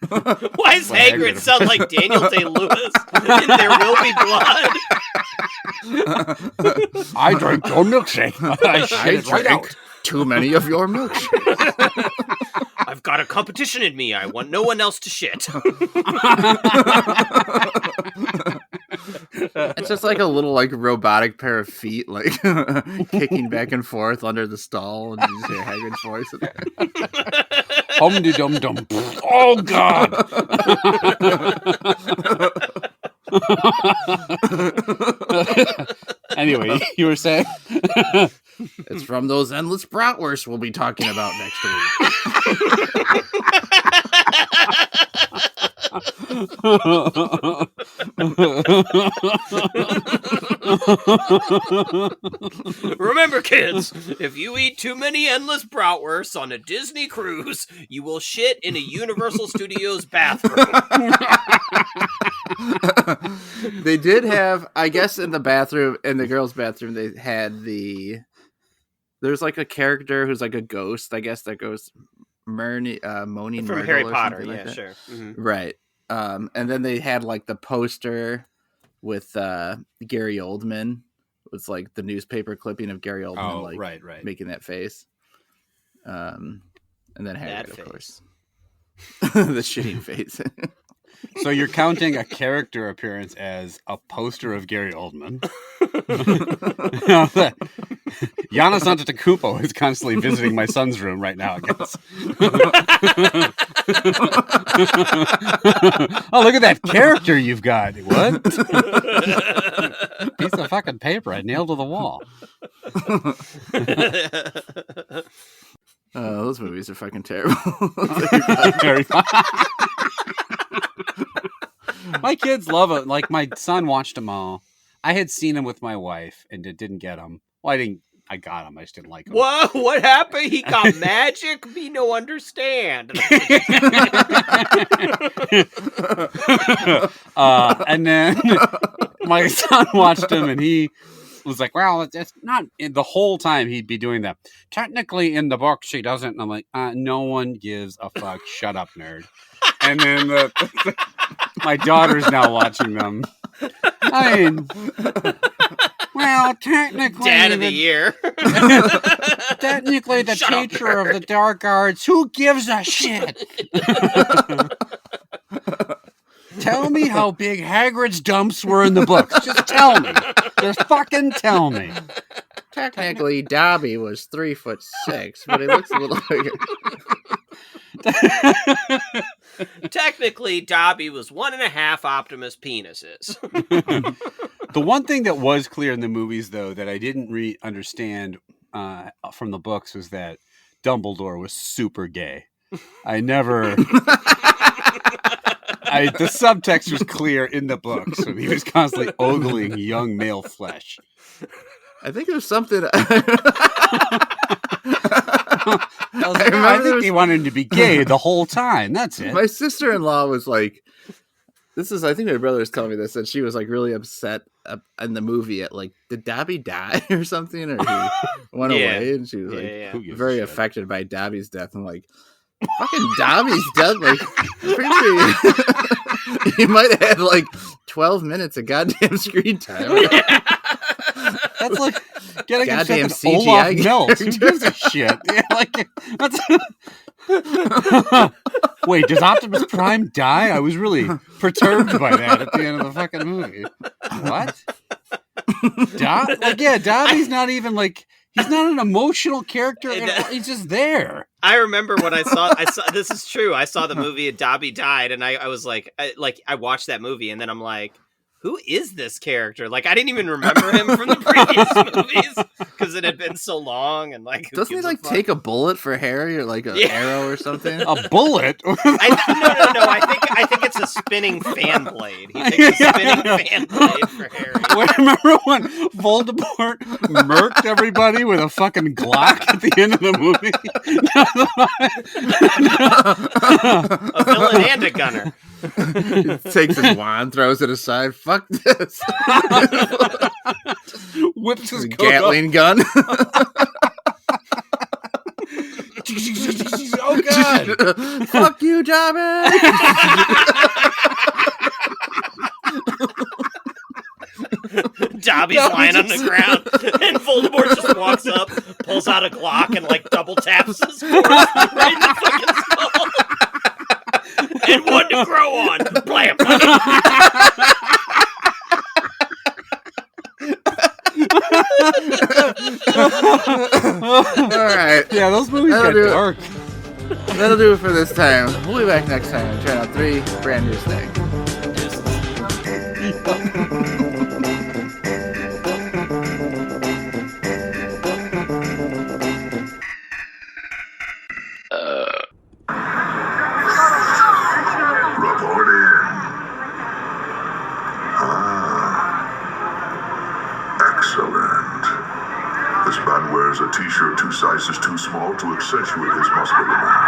Why does Hagrid sound like Daniel Day-Lewis in There Will Be Blood? I drank your milkshake. I drank out. Too many of your milkshake. I've got a competition in me. I want no one else to shit. It's just like a little like robotic pair of feet like kicking back and forth under the stall, and you just hear Hagrid's voice in there. Hum-de-dum-dum. Oh, God. Anyway, you were saying? It's from those endless bratwursts we'll be talking about next week. Remember, kids, if you eat too many endless bratwursts on a Disney cruise, you will shit in a Universal Studios bathroom. They did have, I guess, in the bathroom, in the girls' bathroom, they had there's like a character who's like a ghost, I guess, that goes moaning from Harry Potter, yeah, sure. Mm-hmm. Right. And then they had like the poster with Gary Oldman. It's like the newspaper clipping of Gary Oldman, right. making that face. And then Hagrid, of course. The shitting face. So you're counting a character appearance as a poster of Gary Oldman. Giannis Antetokounmpo is constantly visiting my son's room right now, I guess. Oh, look at that character you've got. What? Piece of fucking paper I nailed to the wall. Those movies are fucking terrible. My kids love it. Like, my son watched them all. I had seen them with my wife and didn't get them. Well, I got them. I just didn't like them. Whoa, what happened? He got magic? Me no understand. And then my son watched them and he was like, well, it's not the whole time he'd be doing that. Technically in the book, she doesn't. And I'm like, no one gives a fuck. Shut up, nerd. And then my daughter's now watching them. I mean, well, technically, Dad of the year. Technically, the teacher of the dark arts. Who gives a shit? Tell me how big Hagrid's dumps were in the books. Just tell me. Just fucking tell me. Technically, Dobby was 3'6", but he looks a little bigger. Technically, Dobby was 1.5 Optimus penises. The one thing that was clear in the movies, though, that I didn't understand from the books was that Dumbledore was super gay. I never... the subtext was clear in the books, so he was constantly ogling young male flesh. I think there's something... I think he wanted him to be gay the whole time. That's it. My sister-in-law was like, I think my brother was telling me this, and she was like really upset in the movie at like, did Dobby die or something? Or he went away? And she was like very affected by Dobby's death. I'm like, fucking Dobby's death? Like, I'm pretty sure he might have had like 12 minutes of goddamn screen time. That's like getting goddamn CGI CGI. Who gives a shit? Yeah, like, that's... Wait, does Optimus Prime die? I was really perturbed by that at the end of the fucking movie. What? Dobby's not even like... He's not an emotional character. He's just there. I remember when I saw this is true. I saw the movie and Dobby died, and I was like, I watched that movie, and then I'm like, who is this character? Like, I didn't even remember him from the previous movies because it had been so long. And like, doesn't he like take a bullet for Harry or like an arrow or something? A bullet? No. I think it's a spinning fan blade. He takes a spinning fan blade for Harry. Wait, remember when Voldemort murked everybody with a fucking Glock at the end of the movie? A villain and a gunner. He takes his wand, throws it aside. Fuck this. Whips his Gatling gun. Oh god! Fuck you, Dobby! Dobby's lying on the ground, and Voldemort just walks up, pulls out a Glock, and like double taps his force right in the fucking skull. And one to grow on. Blam, blam. All right. Yeah, those movies get dark. That'll do it for this time. We'll be back next time and try out 3 brand new snacks. This man wears a t-shirt 2 sizes too small to accentuate his muscular mass.